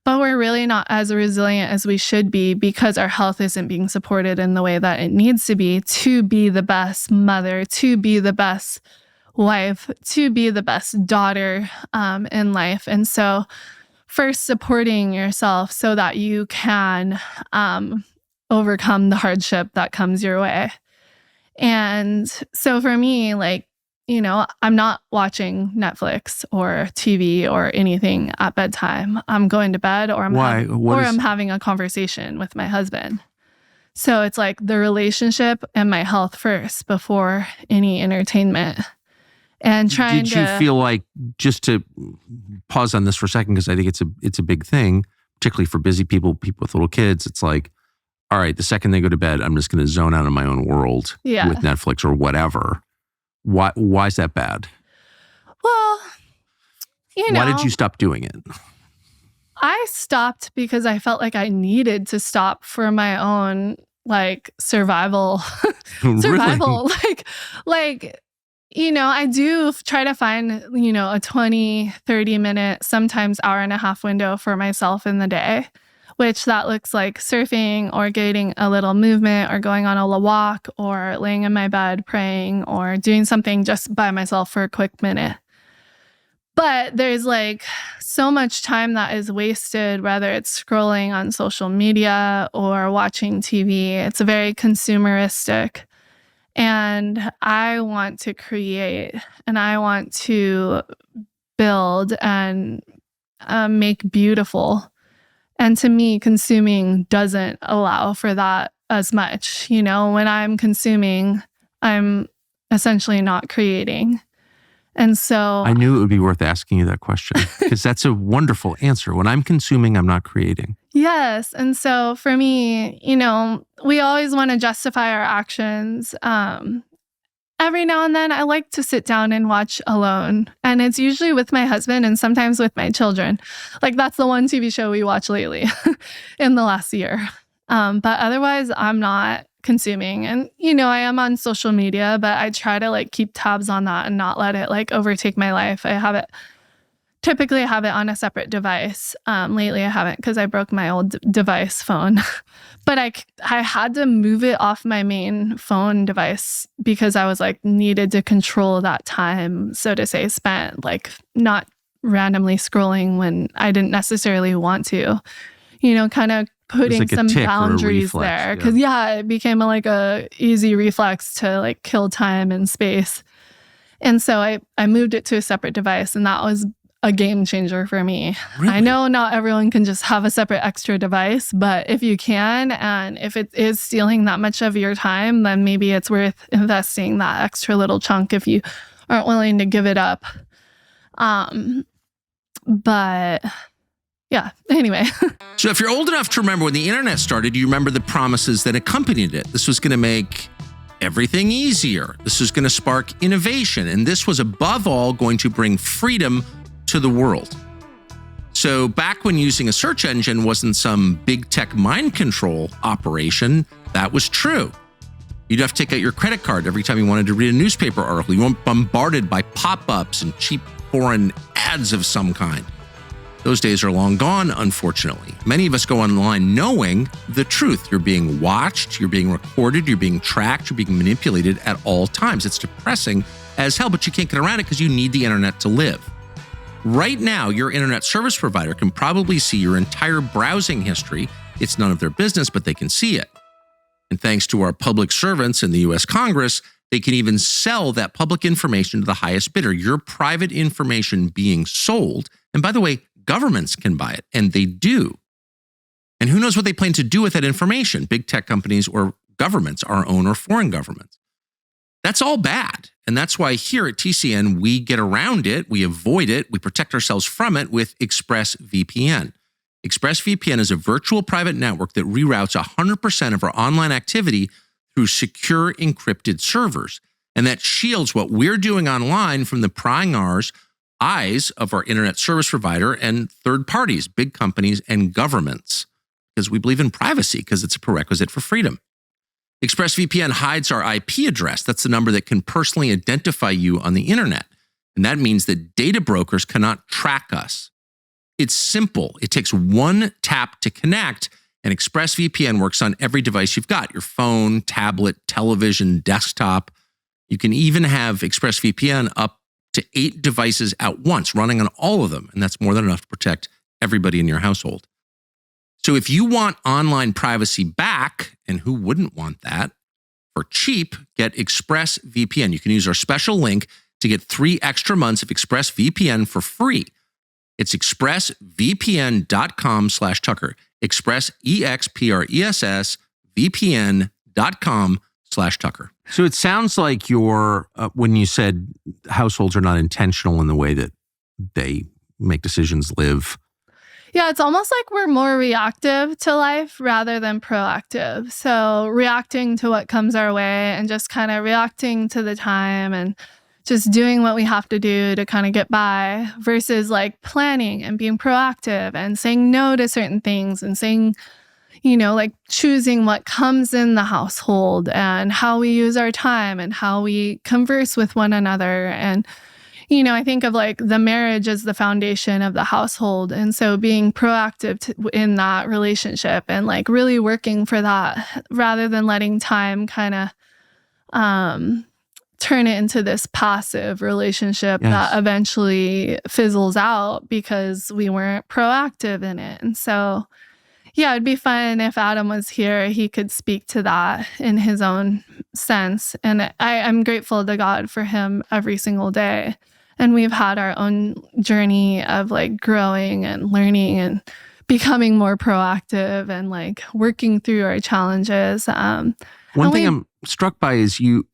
But we're really not as resilient as we should be because our health isn't being supported in the way that it needs to be the best mother, to be the best wife to be the best daughter in life. And so first supporting yourself so that you can overcome the hardship that comes your way. And so for me, like, you know, I'm not watching Netflix or TV or anything at bedtime. I'm going to bed or I'm having a conversation with my husband. So it's like the relationship and my health first before any entertainment. And trying Did you feel like, just to pause on this for a second, because I think it's a big thing, particularly for busy people with little kids. It's like, all right, the second they go to bed, I'm just going to zone out in my own world with Netflix or whatever. Why is that bad? Well, you know. Why did you stop doing it? I stopped because I felt like I needed to stop for my own like survival. Really? like, you know, I do try to find, you know, a 20, 30 minute, sometimes hour and a half window for myself in the day, which that looks like surfing or getting a little movement or going on a walk or laying in my bed praying or doing something just by myself for a quick minute. But there's like so much time that is wasted, whether it's scrolling on social media or watching TV. It's very consumeristic. And I want to create and I want to build and make beautiful. And to me, consuming doesn't allow for that as much. You know, when I'm consuming, I'm essentially not creating. And so I knew it would be worth asking you that question because that's a wonderful answer. When I'm consuming, I'm not creating. Yes. And so for me, you know, we always want to justify our actions. Every now and then I like to sit down and watch alone. And it's usually with my husband and sometimes with my children. Like that's the one TV show we watched lately in the last year. But otherwise, I'm not consuming. And, you know, I am on social media, but I try to like keep tabs on that and not let it like overtake my life. Typically I have it on a separate device. Lately I haven't because I broke my old device phone. But I had to move it off my main phone device because I was like needed to control that time, so to say, spent like not randomly scrolling when I didn't necessarily want to, you know, kind of putting like some boundaries there. Because it became a easy reflex to like kill time and space. And so I moved it to a separate device, and that was a game changer for me. Really? I know not everyone can just have a separate extra device, but if you can, and if it is stealing that much of your time, then maybe it's worth investing that extra little chunk if you aren't willing to give it up. But yeah, anyway. So if you're old enough to remember when the internet started, you remember the promises that accompanied it. This was going to make everything easier. This was going to spark innovation. And this was above all going to bring freedom to the world. So back when using a search engine wasn't some big tech mind control operation, that was true. You'd have to take out your credit card every time you wanted to read a newspaper article. You weren't bombarded by pop-ups and cheap foreign ads of some kind. Those days are long gone, unfortunately. Many of us go online knowing the truth. You're being watched, you're being recorded, you're being tracked, you're being manipulated at all times. It's depressing as hell, but you can't get around it because you need the internet to live. Right now, your internet service provider can probably see your entire browsing history. It's none of their business, but they can see it. And thanks to our public servants in the US Congress, they can even sell that public information to the highest bidder. Your private information being sold. And by the way, governments can buy it, and they do. And who knows what they plan to do with that information, big tech companies or governments, our own or foreign governments. That's all bad. And that's why here at TCN, we get around it, we avoid it, we protect ourselves from it with ExpressVPN. ExpressVPN is a virtual private network that reroutes 100% of our online activity through secure encrypted servers. And that shields what we're doing online from the prying eyes of our internet service provider and third parties, big companies and governments, because we believe in privacy because it's a prerequisite for freedom. ExpressVPN hides our IP address. That's the number that can personally identify you on the internet. And that means that data brokers cannot track us. It's simple. It takes one tap to connect, and ExpressVPN works on every device you've got, your phone, tablet, television, desktop. You can even have ExpressVPN up to 8 devices at once, running on all of them. And that's more than enough to protect everybody in your household. So if you want online privacy back, and who wouldn't want that, for cheap, get ExpressVPN. You can use our special link to get 3 extra months of ExpressVPN for free. It's expressvpn.com/Tucker. Express, EXPRESS, VPN.com/Tucker. So it sounds like when you said households are not intentional in the way that they make decisions, live. Yeah, it's almost like we're more reactive to life rather than proactive. So reacting to what comes our way and just kind of reacting to the time and just doing what we have to do to kind of get by versus like planning and being proactive and saying no to certain things and saying, like choosing what comes in the household and how we use our time and how we converse with one another. And I think of like the marriage as the foundation of the household. And so being proactive in that relationship and like really working for that rather than letting time kind of turn it into this passive relationship that eventually fizzles out because we weren't proactive in it. And so, yeah, it'd be fun if Adam was here. He could speak to that in his own sense. And I'm grateful to God for him every single day. And we've had our own journey of like growing and learning and becoming more proactive and like working through our challenges. One thing I'm struck by is you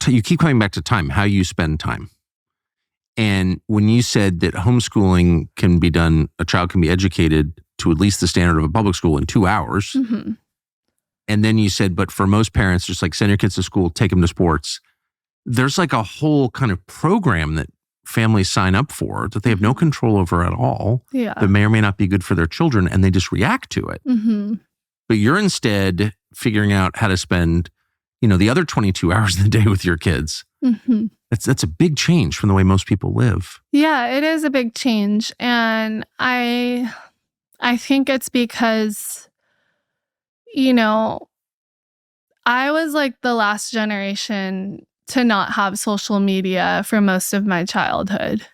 keep coming back to time, how you spend time. And when you said that homeschooling can be done, a child can be educated to at least the standard of a public school in 2 hours. Mm-hmm. And then you said, but for most parents, just like send your kids to school, take them to sports. There's like a whole kind of program that families sign up for that they have no control over at all. Yeah. That may or may not be good for their children, and they just react to it. Mm-hmm. But you're instead figuring out how to spend, the other 22 hours in the day with your kids. Mm-hmm. That's a big change from the way most people live. Yeah, it is a big change. And I think it's because, I was like the last generation to not have social media for most of my childhood.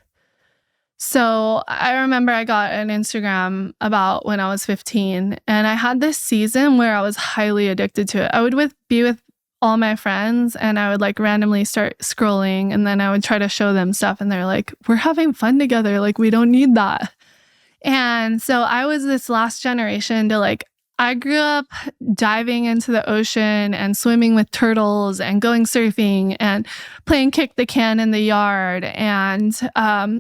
So I remember I got an Instagram about when I was 15, and I had this season where I was highly addicted to it. I would be with all my friends and I would like randomly start scrolling, and then I would try to show them stuff and they're like, we're having fun together. Like, we don't need that. And so I was this last generation to like, I grew up diving into the ocean and swimming with turtles and going surfing and playing kick the can in the yard and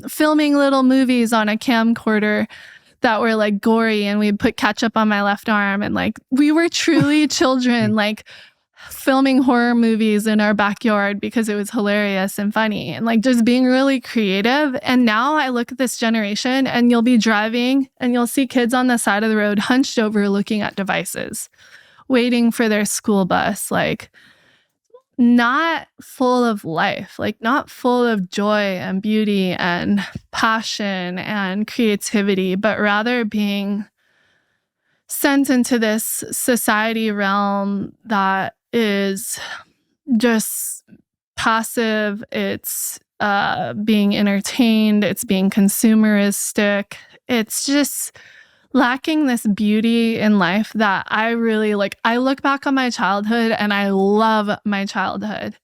filming little movies on a camcorder that were like gory, and we'd put ketchup on my left arm. And like, we were truly children, like filming horror movies in our backyard because it was hilarious and funny and like just being really creative. And now I look at this generation and you'll be driving and you'll see kids on the side of the road hunched over looking at devices, waiting for their school bus, like not full of life, like not full of joy and beauty and passion and creativity, but rather being sent into this society realm that is just passive. It's being entertained. It's being consumeristic. It's just lacking this beauty in life that I really like. I look back on my childhood and I love my childhood.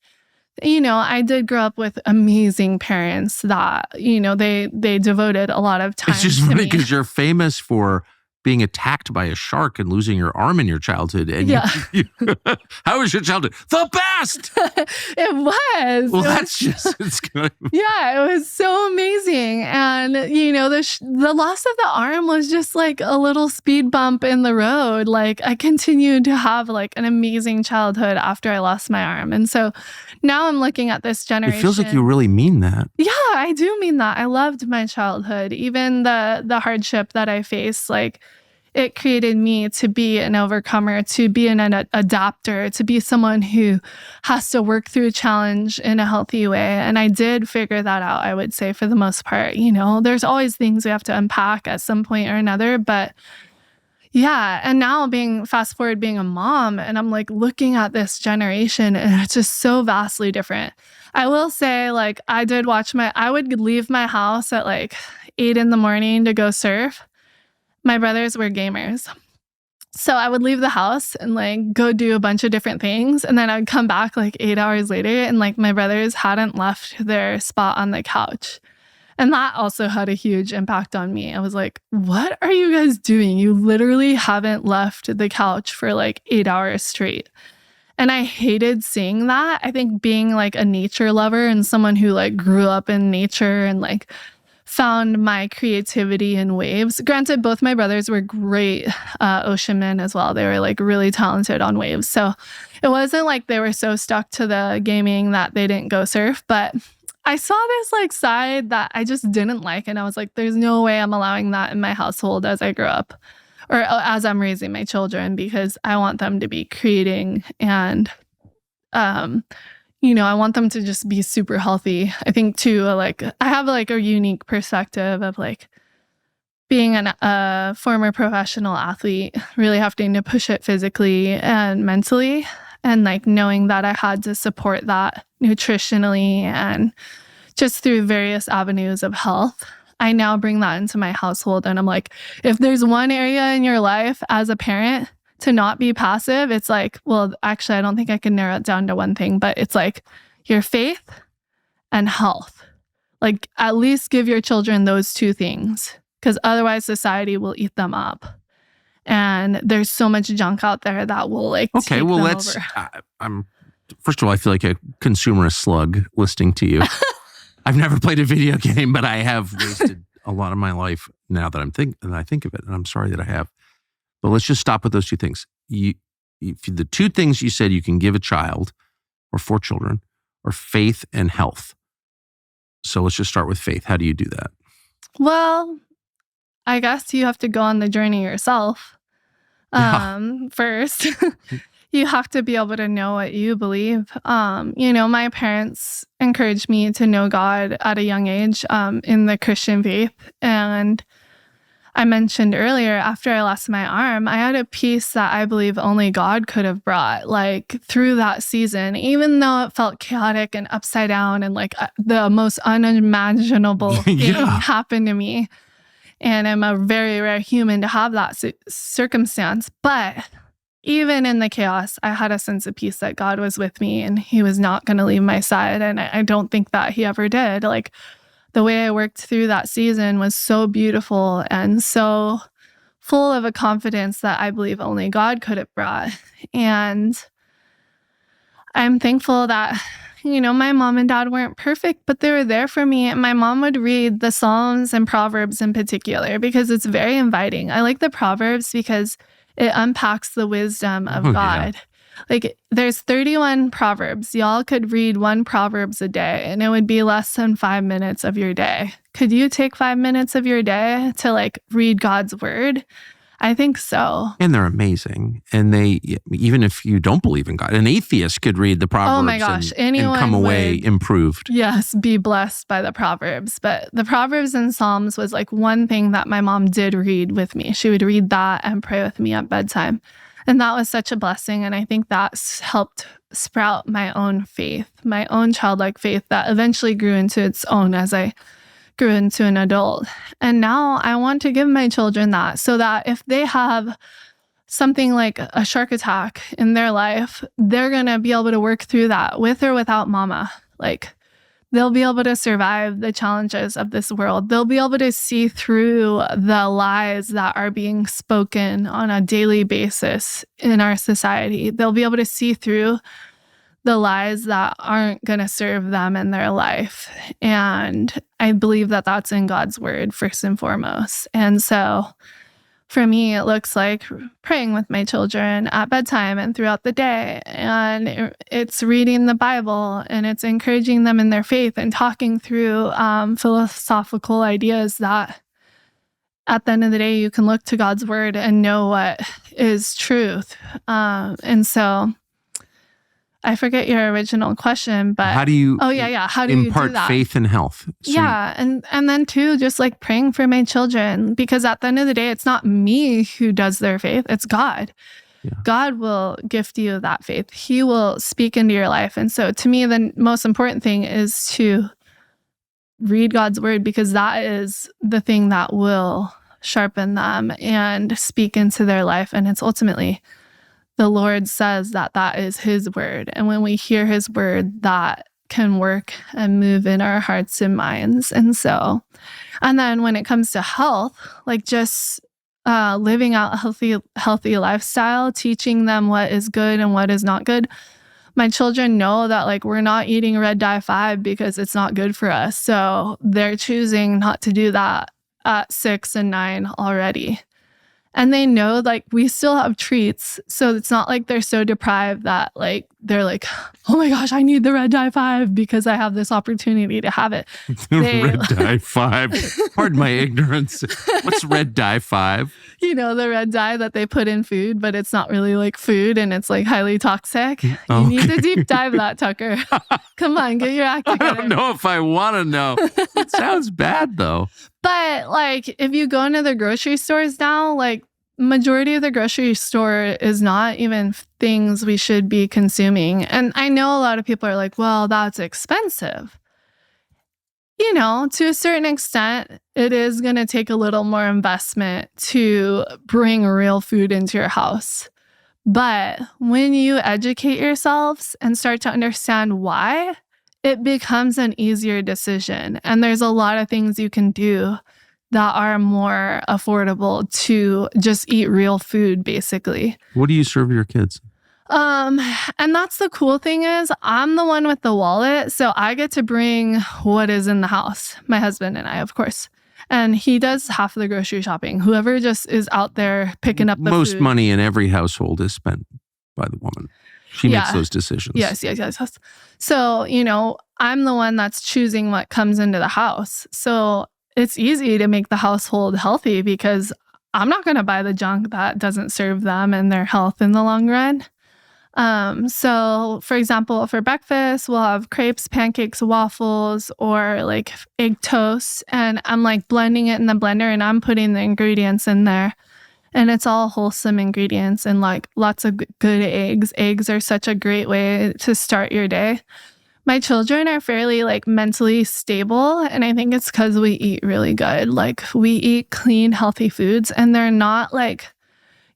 I did grow up with amazing parents that, they devoted a lot of time to me. It's just funny because you're famous for being attacked by a shark and losing your arm in your childhood. And how was your childhood? The best! It was. Well, it's good. Yeah, it was so amazing. And, the loss of the arm was just like a little speed bump in the road. Like, I continued to have like an amazing childhood after I lost my arm. And so now I'm looking at this generation. It feels like you really mean that. Yeah, I do mean that. I loved my childhood. Even the hardship that I faced, like, it created me to be an overcomer, to be an adapter, to be someone who has to work through a challenge in a healthy way. And I did figure that out, I would say, for the most part. There's always things we have to unpack at some point or another. But, Yeah. And now fast forward being a mom, and I'm like looking at this generation, and it's just so vastly different. I will say, like, I would leave my house at like 8 in the morning to go surf. My brothers were gamers. So I would leave the house and like go do a bunch of different things. And then I'd come back like 8 hours later, and like my brothers hadn't left their spot on the couch. And that also had a huge impact on me. I was like, what are you guys doing? You literally haven't left the couch for like 8 hours straight. And I hated seeing that. I think being like a nature lover and someone who like grew up in nature and like found my creativity in waves. Granted, both my brothers were great oceanmen as well. They were like really talented on waves. So it wasn't like they were so stuck to the gaming that they didn't go surf. But I saw this like side that I just didn't like. And I was like, there's no way I'm allowing that in my household as I grow up or as I'm raising my children, because I want them to be creating and, I want them to just be super healthy. I think too, like I have like a unique perspective of like being a former professional athlete, really having to push it physically and mentally, and like knowing that I had to support that nutritionally and just through various avenues of health. I now bring that into my household, and I'm like, if there's one area in your life as a parent to not be passive, it's like, well, actually, I don't think I can narrow it down to one thing, but it's like your faith and health. Like at least give your children those two things, because otherwise society will eat them up. And there's so much junk out there that will like Okay, take well, them let's. over. First of all, I feel like a consumerist slug listening to you. I've never played a video game, but I have wasted a lot of my life now that I think of it, and I'm sorry that I have. But let's just stop with those two things. The two things you said you can give a child or 4 children are faith and health. So let's just start with faith. How do you do that? Well, I guess you have to go on the journey yourself. First, you have to be able to know what you believe. My parents encouraged me to know God at a young age in the Christian faith. And I mentioned earlier, after I lost my arm, I had a peace that I believe only God could have brought, like through that season, even though it felt chaotic and upside down and like the most unimaginable thing happened to me. And I'm a very rare human to have that circumstance. But even in the chaos, I had a sense of peace that God was with me and he was not going to leave my side. And I don't think that he ever did. Like the way I worked through that season was so beautiful and so full of a confidence that I believe only God could have brought. And I'm thankful that, my mom and dad weren't perfect, but they were there for me. My mom would read the Psalms and Proverbs in particular because it's very inviting. I like the Proverbs because it unpacks the wisdom of God. Yeah. Like there's 31 Proverbs. Y'all could read 1 Proverbs a day and it would be less than 5 minutes of your day. Could you take 5 minutes of your day to like read God's word? I think so. And they're amazing. And they, even if you don't believe in God, an atheist could read the Proverbs and come away improved. Yes, be blessed by the Proverbs. But the Proverbs and Psalms was like one thing that my mom did read with me. She would read that and pray with me at bedtime. And that was such a blessing. And I think that's helped sprout my own faith, my own childlike faith that eventually grew into its own as I grew into an adult. And now I want to give my children that so that if they have something like a shark attack in their life, they're going to be able to work through that with or without mama. Like they'll be able to survive the challenges of this world. They'll be able to see through the lies that are being spoken on a daily basis in our society. They'll be able to see through the lies that aren't going to serve them in their life. And I believe that that's in God's word first and foremost. And so for me, it looks like praying with my children at bedtime and throughout the day. And it's reading the Bible and it's encouraging them in their faith and talking through philosophical ideas that at the end of the day, you can look to God's word and know what is truth. And so I forget your original question, but how do you how do you impart do that? faith and health? And then too, just like praying for my children, because at the end of the day, it's not me who does their faith, it's God. Yeah. God will gift you that faith. He will speak into your life. And so to me, the most important thing is to read God's word, because that is the thing that will sharpen them and speak into their life. And it's ultimately, the Lord says that that is his word. And when we hear his word, that can work and move in our hearts and minds. And then when it comes to health, like just living out a healthy lifestyle, teaching them what is good and what is not good. My children know that like we're not eating red dye 5 because it's not good for us. So they're choosing not to do that at 6 and 9 already. And they know like we still have treats. So it's not like they're so deprived that like they're like, oh my gosh, I need the red dye 5 because I have this opportunity to have it. Red dye 5. Pardon my ignorance. What's red dye 5? You know, the red dye that they put in food, but it's not really like food and it's like highly toxic. You need to deep dive that, Tucker. Come on, get your act together. I don't know if I want to know. It sounds bad though. But like if you go into the grocery stores now, like majority of the grocery store is not even things we should be consuming. And I know a lot of people are like, well, that's expensive. You know, to a certain extent, it is going to take a little more investment to bring real food into your house. But when you educate yourselves and start to understand why, it becomes an easier decision. And there's a lot of things you can do that are more affordable to just eat real food, basically. What do you serve your kids? And that's the cool thing is I'm the one with the wallet. So I get to bring what is in the house, my husband and I, of course. And he does half of the grocery shopping. Whoever just is out there picking up the Most food. money in every household is spent by the woman. She makes those decisions. Yes. So, you know, I'm the one that's choosing what comes into the house. So it's easy to make the household healthy because I'm not going to buy the junk that doesn't serve them and their health in the long run. So for example, for breakfast, we'll have crepes, pancakes, waffles, or like egg toast. And I'm like blending it in the blender and I'm putting the ingredients in there. And it's all wholesome ingredients and like lots of good eggs. Eggs are such a great way to start your day. My children are fairly like mentally stable. And I think it's because we eat really good. Like we eat clean, healthy foods and they're not like,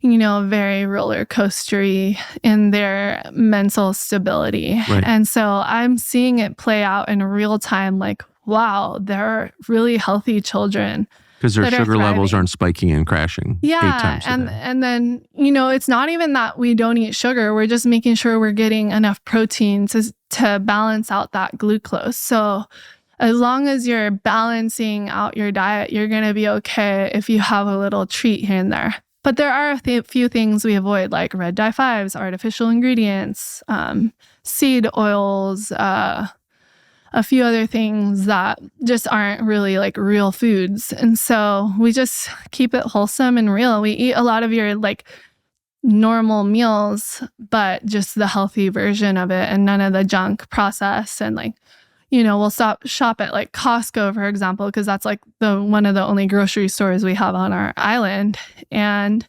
you know, very roller coastery in their mental stability. Right. And so I'm seeing it play out in real time. Like, wow, they're really healthy children. Because their sugar levels aren't spiking and crashing 8 times a day. And then, you know, it's not even that we don't eat sugar. We're just making sure we're getting enough protein to balance out that glucose. So as long as you're balancing out your diet, you're going to be okay if you have a little treat here and there. But there are a few things we avoid, like red dye 5s, artificial ingredients, seed oils, a few other things that just aren't really like real foods. And so we just keep it wholesome and real. We eat a lot of your like normal meals, but just the healthy version of it and none of the junk process. And like, you know, we'll shop at like Costco, for example, because that's like one of the only grocery stores we have on our island. And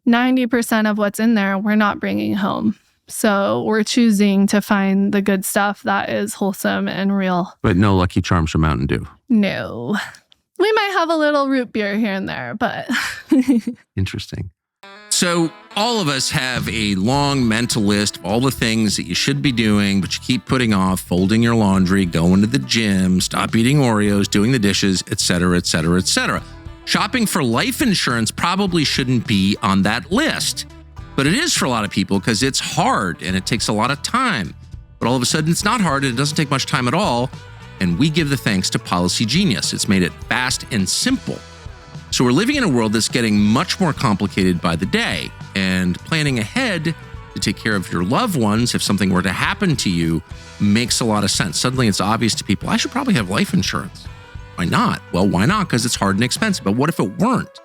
90% of what's in there, we're not bringing home. So we're choosing to find the good stuff that is wholesome and real. But no Lucky Charms from Mountain Dew. No. We might have a little root beer here and there, but... Interesting. So all of us have a long mental list of all the things that you should be doing, but you keep putting off: folding your laundry, going to the gym, stop eating Oreos, doing the dishes, etc., etc., etc. Shopping for life insurance probably shouldn't be on that list. But it is for a lot of people because it's hard and it takes a lot of time. But all of a sudden it's not hard and it doesn't take much time at all. And we give the thanks to Policy Genius. It's made it fast and simple. So we're living in a world that's getting much more complicated by the day. And planning ahead to take care of your loved ones if something were to happen to you makes a lot of sense. Suddenly it's obvious to people, I should probably have life insurance. Why not? Well, why not? Because it's hard and expensive. But what if it weren't?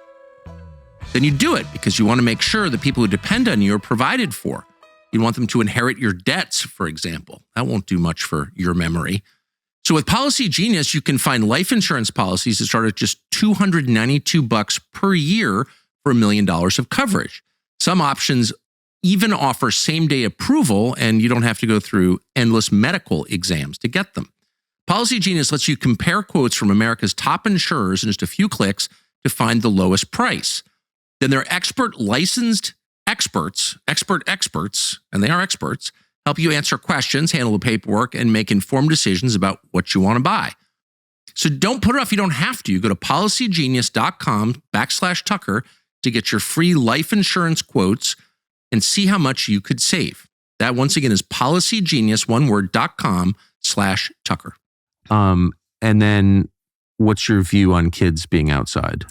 Then you do it because you want to make sure the people who depend on you are provided for. You want them to inherit your debts, for example. That won't do much for your memory. So with Policy Genius, you can find life insurance policies that start at just $292 per year for $1 million of coverage. Some options even offer same-day approval, and you don't have to go through endless medical exams to get them. Policy Genius lets you compare quotes from America's top insurers in just a few clicks to find the lowest price. Then their licensed experts, and they are experts, help you answer questions, handle the paperwork, and make informed decisions about what you want to buy. So don't put it off. You don't have to. Go to policygenius.com/Tucker to get your free life insurance quotes and see how much you could save. That, once again, is policygenius.com/Tucker. And then what's your view on kids being outside?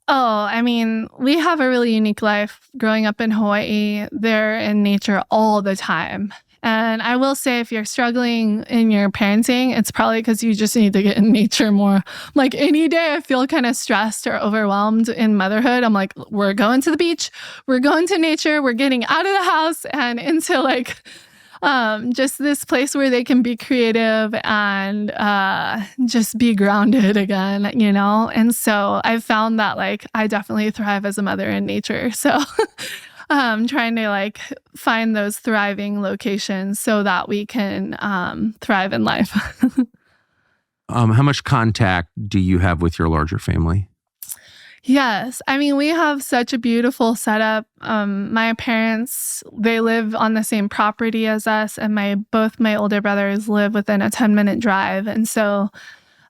Oh, I mean, we have a really unique life growing up in Hawaii. They're in nature all the time. And I will say, if you're struggling in your parenting, it's probably because you just need to get in nature more. Like any day I feel kind of stressed or overwhelmed in motherhood, I'm like, we're going to the beach, we're going to nature, we're getting out of the house and into like just this place where they can be creative and just be grounded again, you know? And so I've found that like I definitely thrive as a mother in nature. So trying to like find those thriving locations so that we can thrive in life. How much contact do you have with your larger family? Yes. I mean, we have such a beautiful setup. My parents, they live on the same property as us, and both my older brothers live within a 10-minute drive. And so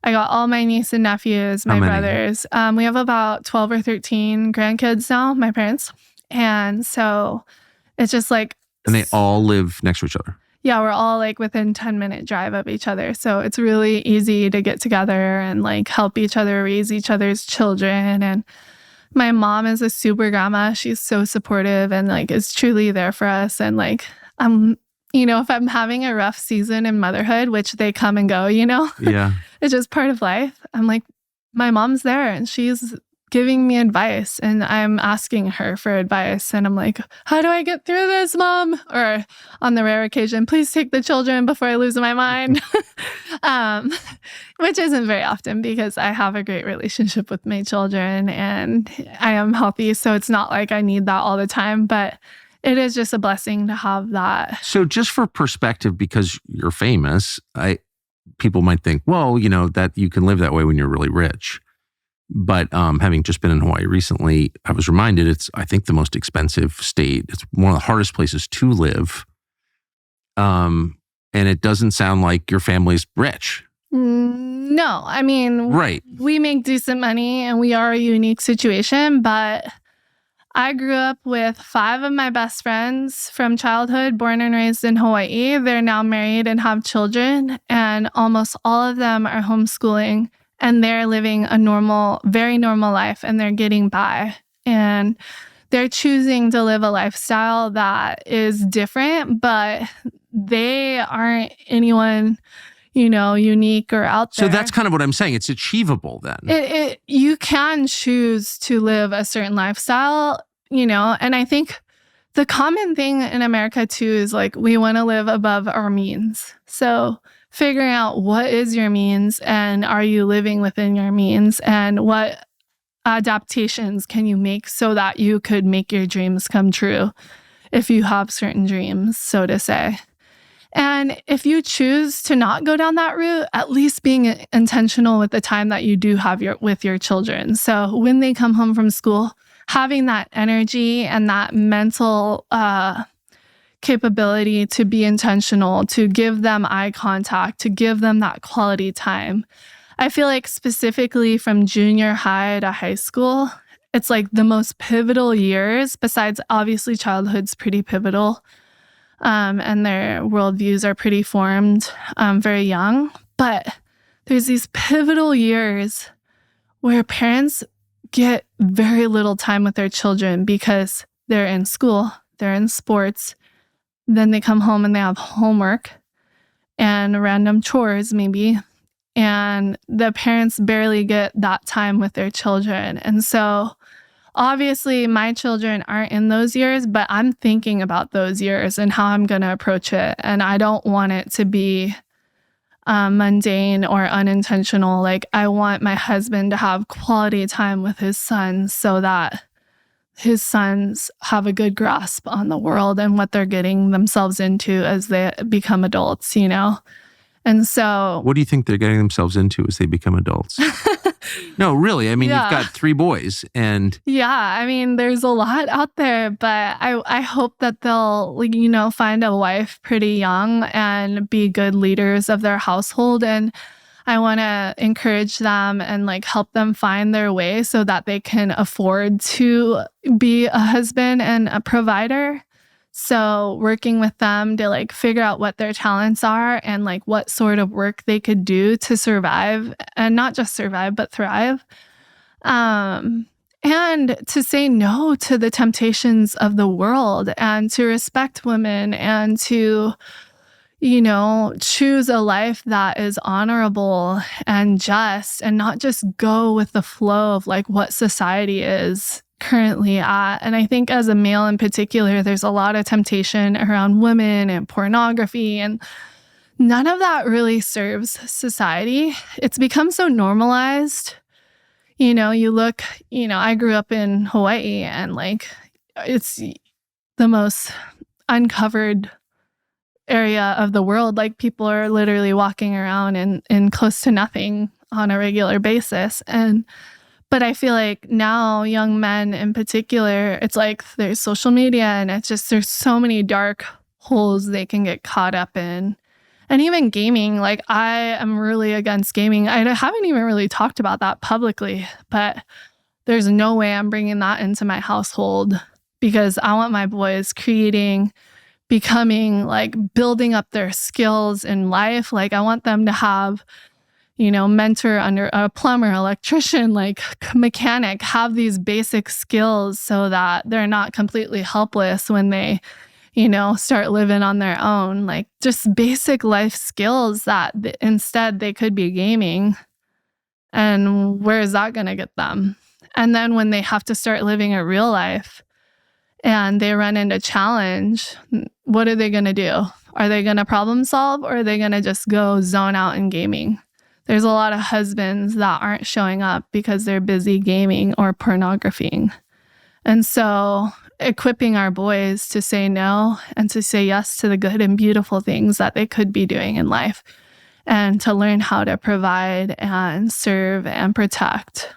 I got all my niece and nephews, my brothers. We have about 12 or 13 grandkids now, my parents. And so it's just like... And they all live next to each other? Yeah, we're all like within 10-minute drive of each other. So it's really easy to get together and like help each other raise each other's children. And my mom is a super grandma. She's so supportive and like is truly there for us. And like, if I'm having a rough season in motherhood, which they come and go, Yeah. It's just part of life. I'm like, my mom's there and she's giving me advice and I'm asking her for advice. And I'm like, how do I get through this, Mom? Or on the rare occasion, please take the children before I lose my mind. Which isn't very often because I have a great relationship with my children and I am healthy. So it's not like I need that all the time, but it is just a blessing to have that. So just for perspective, because you're famous, people might think, well, that you can live that way when you're really rich. But having just been in Hawaii recently, I was reminded it's, I think, the most expensive state. It's one of the hardest places to live. And it doesn't sound like your family's rich. No, I mean, right. We make decent money and we are a unique situation. But I grew up with 5 of my best friends from childhood, born and raised in Hawaii. They're now married and have children. And almost all of them are homeschooling. And they're living a very normal life, and they're getting by. And they're choosing to live a lifestyle that is different, but they aren't anyone, unique or out there. So that's kind of what I'm saying. It's achievable then. You can choose to live a certain lifestyle, and I think the common thing in America too is like we want to live above our means. So figuring out what is your means and are you living within your means and what adaptations can you make so that you could make your dreams come true if you have certain dreams, so to say. And if you choose to not go down that route, at least being intentional with the time that you do have with your children. So when they come home from school, having that energy and that mental capability to be intentional, to give them eye contact, to give them that quality time. I feel like specifically from junior high to high school, it's like the most pivotal years, besides obviously childhood's pretty pivotal, and their worldviews are pretty formed very young. But there's these pivotal years where parents get very little time with their children because they're in school, they're in sports. Then they come home and they have homework and random chores maybe. And the parents barely get that time with their children. And so obviously my children aren't in those years, but I'm thinking about those years and how I'm going to approach it. And I don't want it to be mundane or unintentional. Like, I want my husband to have quality time with his sons so that his sons have a good grasp on the world and what they're getting themselves into as they become adults, you know? And so... What do you think they're getting themselves into as they become adults? No, really. I mean, You've got 3 boys and... Yeah, I mean, there's a lot out there, but I hope that they'll, you know, find a wife pretty young and be good leaders of their household. And I want to encourage them and like help them find their way so that they can afford to be a husband and a provider. So working with them to like figure out what their talents are and like what sort of work they could do to survive, and not just survive, but thrive. And to say no to the temptations of the world and to respect women and to, you know, choose a life that is honorable and just, and not just go with the flow of like what society is currently at. And I think as a male in particular, there's a lot of temptation around women and pornography, and none of that really serves society. It's become so normalized. You know, you look, you know, I grew up in Hawaii and like it's the most uncovered area of the world. Like people are literally walking around in close to nothing on a regular basis. But I feel like now young men in particular, it's like there's social media and it's just, there's so many dark holes they can get caught up in. And even gaming, like I am really against gaming. I haven't even really talked about that publicly, but there's no way I'm bringing that into my household because I want my boys creating, becoming, like building up their skills in life. Like I want them to have, you know, mentor under a plumber, electrician, like mechanic, have these basic skills so that they're not completely helpless when they, you know, start living on their own, like just basic life skills that instead they could be gaming. And where is that going to get them? And then when they have to start living a real life and they run into challenge, what are they going to do? Are they going to problem solve or are they going to just go zone out in gaming? There's a lot of husbands that aren't showing up because they're busy gaming or pornographying. And so equipping our boys to say no and to say yes to the good and beautiful things that they could be doing in life and to learn how to provide and serve and protect.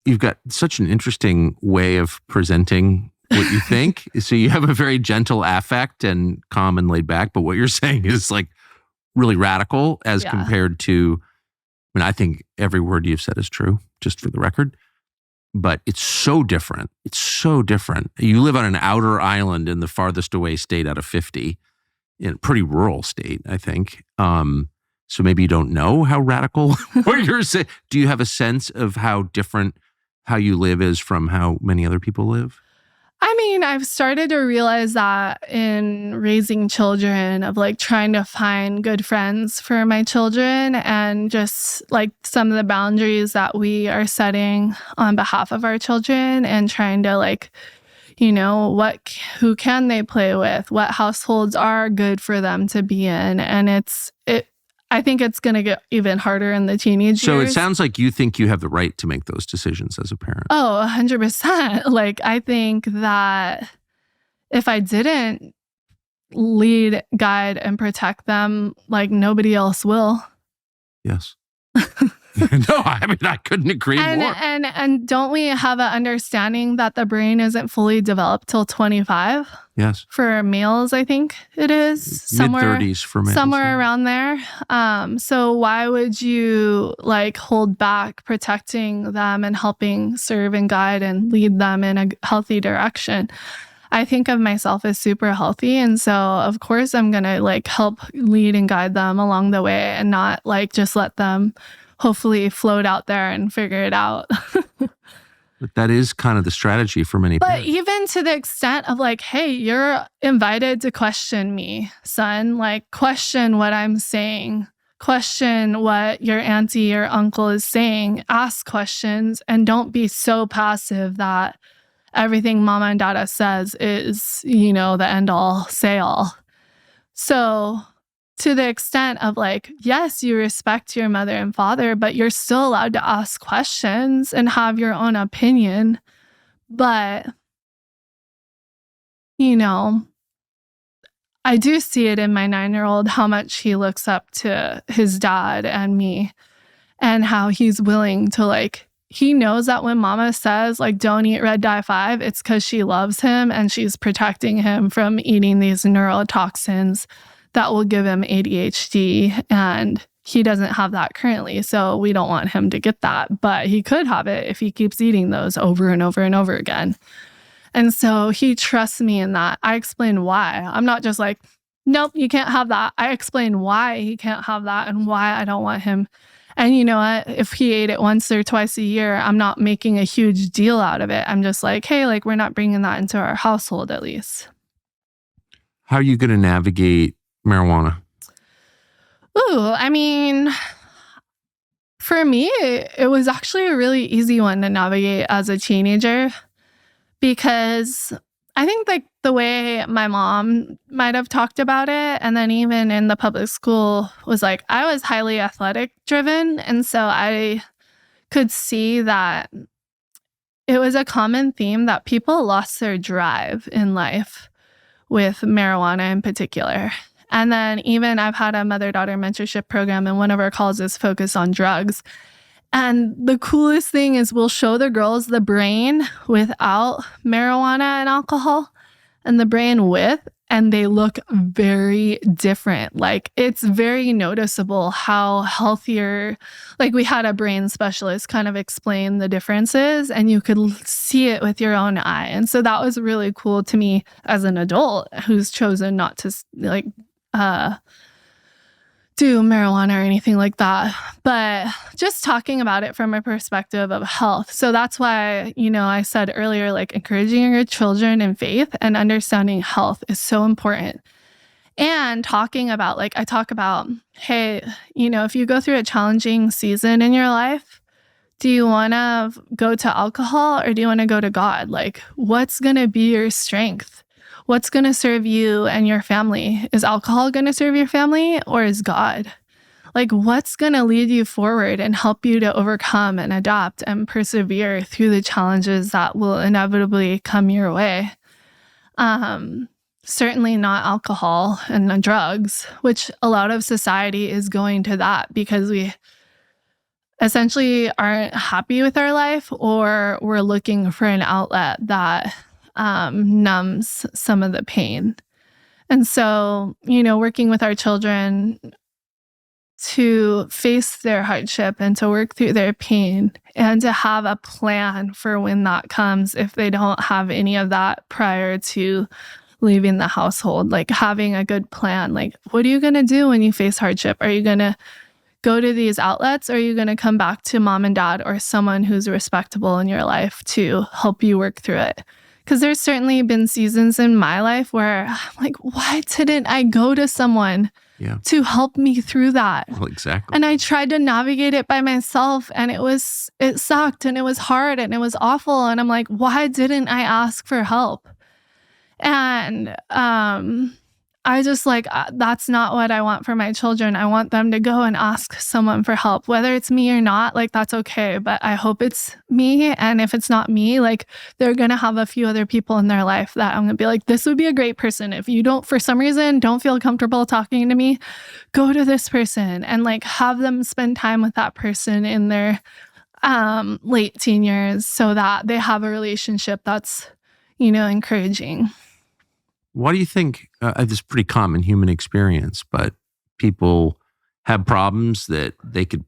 You've got such an interesting way of presenting what you think. So you have a very gentle affect and calm and laid back, but what you're saying is like really radical as compared to, I mean, I think every word you've said is true, just for the record. But it's so different. It's so different. You live on an outer island in the farthest away state out of 50, in a pretty rural state, I think. So maybe you don't know how radical what you're saying. Do you have a sense of how different how you live is from how many other people live? I mean, I've started to realize that in raising children, of like trying to find good friends for my children and just like some of the boundaries that we are setting on behalf of our children and trying to like, you know, who can they play with? What households are good for them to be in? And I think it's going to get even harder in the teenage years. So it sounds like you think you have the right to make those decisions as a parent. Oh, 100%. Like, I think that if I didn't lead, guide, and protect them, like nobody else will. Yes. No, I mean, I couldn't agree more. And don't we have an understanding that the brain isn't fully developed till 25? Yes. For males, I think it is. Mid-30s for males. Somewhere around there. So why would you like hold back protecting them and helping serve and guide and lead them in a healthy direction? I think of myself as super healthy. And so, of course, I'm going to like help lead and guide them along the way and not like just let them hopefully float out there and figure it out. But that is kind of the strategy for many But parents. even to the extent of like, hey, you're invited to question me, son. Like, question what I'm saying. question what your auntie or uncle is saying. Ask questions and don't be so passive that everything mama and dada says is, the end all, say all. So to the extent of like, yes, you respect your mother and father, but you're still allowed to ask questions and have your own opinion. But, I do see it in my 9-year-old, how much he looks up to his dad and me, and how he's willing to like, he knows that when mama says like, don't eat red dye 5, it's because she loves him and she's protecting him from eating these neurotoxins that will give him ADHD. And he doesn't have that currently. So we don't want him to get that, but he could have it if he keeps eating those over and over and over again. And so he trusts me in that. I explain why. I'm not just like, nope, you can't have that. I explain why he can't have that and why I don't want him. And you know what? If he ate it once or twice a year, I'm not making a huge deal out of it. I'm just like, hey, like we're not bringing that into our household at least. How are you going to navigate marijuana? Ooh, I mean, for me, it was actually a really easy one to navigate as a teenager, because I think like the way my mom might have talked about it, and then even in the public school, was like I was highly athletic driven. And so I could see that it was a common theme that people lost their drive in life with marijuana in particular. And then even I've had a mother-daughter mentorship program, and one of our calls is focused on drugs. And the coolest thing is we'll show the girls the brain without marijuana and alcohol and the brain with, and they look very different. Like it's very noticeable how healthier, like we had a brain specialist kind of explain the differences, and you could see it with your own eye. And so that was really cool to me as an adult who's chosen not to like, do marijuana or anything like that, but just talking about it from a perspective of health. So that's why, I said earlier, like encouraging your children in faith and understanding health is so important. And talking about, like I talk about, hey, if you go through a challenging season in your life, do you want to go to alcohol or do you want to go to God? Like what's going to be your strength? What's going to serve you and your family? Is alcohol going to serve your family, or is God? Like, what's going to lead you forward and help you to overcome and adapt and persevere through the challenges that will inevitably come your way? Certainly not alcohol and drugs, which a lot of society is going to that because we essentially aren't happy with our life, or we're looking for an outlet that numbs some of the pain. And so, working with our children to face their hardship and to work through their pain and to have a plan for when that comes if they don't have any of that prior to leaving the household, like having a good plan. Like, what are you going to do when you face hardship? Are you going to go to these outlets, or are you going to come back to mom and dad or someone who's respectable in your life to help you work through it? Because there's certainly been seasons in my life where I'm like, why didn't I go to someone to help me through that? Well, exactly. And I tried to navigate it by myself, and it sucked, and it was hard, and it was awful. And I'm like, why didn't I ask for help? And I just like, that's not what I want for my children. I want them to go and ask someone for help, whether it's me or not, like that's okay. But I hope it's me. And if it's not me, like they're going to have a few other people in their life that I'm going to be like, this would be a great person. If you don't, for some reason, don't feel comfortable talking to me, go to this person and like have them spend time with that person in their late teen years so that they have a relationship that's, encouraging. Why do you think this is pretty common human experience, but people have problems that they could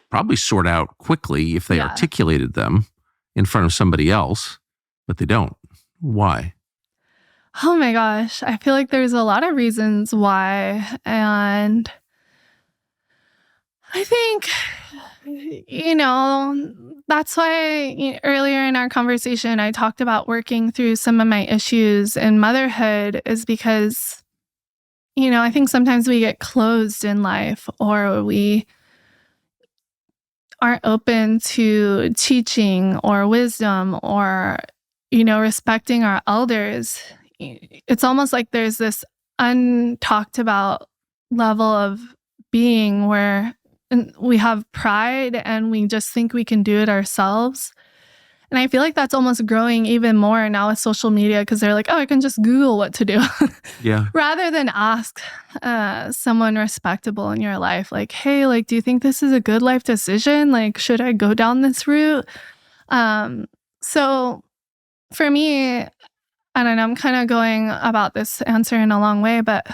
probably sort out quickly if they articulated them in front of somebody else, but they don't? Why? Oh my gosh. I feel like there's a lot of reasons why. And I think, that's why earlier in our conversation, I talked about working through some of my issues in motherhood, is because I think sometimes we get closed in life, or we aren't open to teaching or wisdom or, respecting our elders. It's almost like there's this untalked about level of being where we have pride and we just think we can do it ourselves. And I feel like that's almost growing even more now with social media, because they're like, oh, I can just Google what to do. Yeah. Rather than ask someone respectable in your life, like, hey, like, do you think this is a good life decision? Like, should I go down this route? So for me, I don't know, I'm kind of going about this answer in a long way, but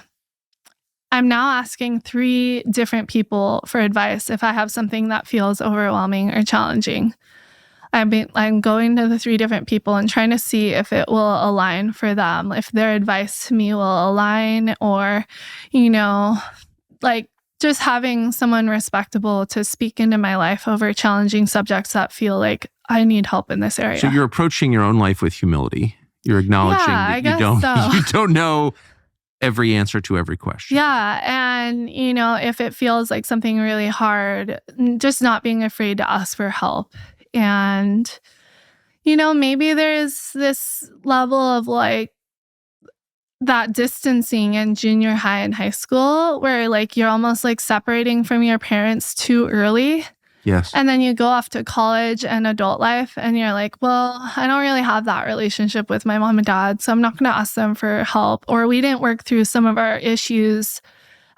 I'm now asking 3 different people for advice if I have something that feels overwhelming or challenging. I'm going to the 3 different people and trying to see if it will align for them, if their advice to me will align, or, like just having someone respectable to speak into my life over challenging subjects that feel like I need help in this area. So you're approaching your own life with humility. You're acknowledging that you don't know every answer to every question. Yeah. And, if it feels like something really hard, just not being afraid to ask for help. And, maybe there's this level of like that distancing in junior high and high school where like you're almost like separating from your parents too early. Yes. And then you go off to college and adult life and you're like, well, I don't really have that relationship with my mom and dad, so I'm not going to ask them for help. Or we didn't work through some of our issues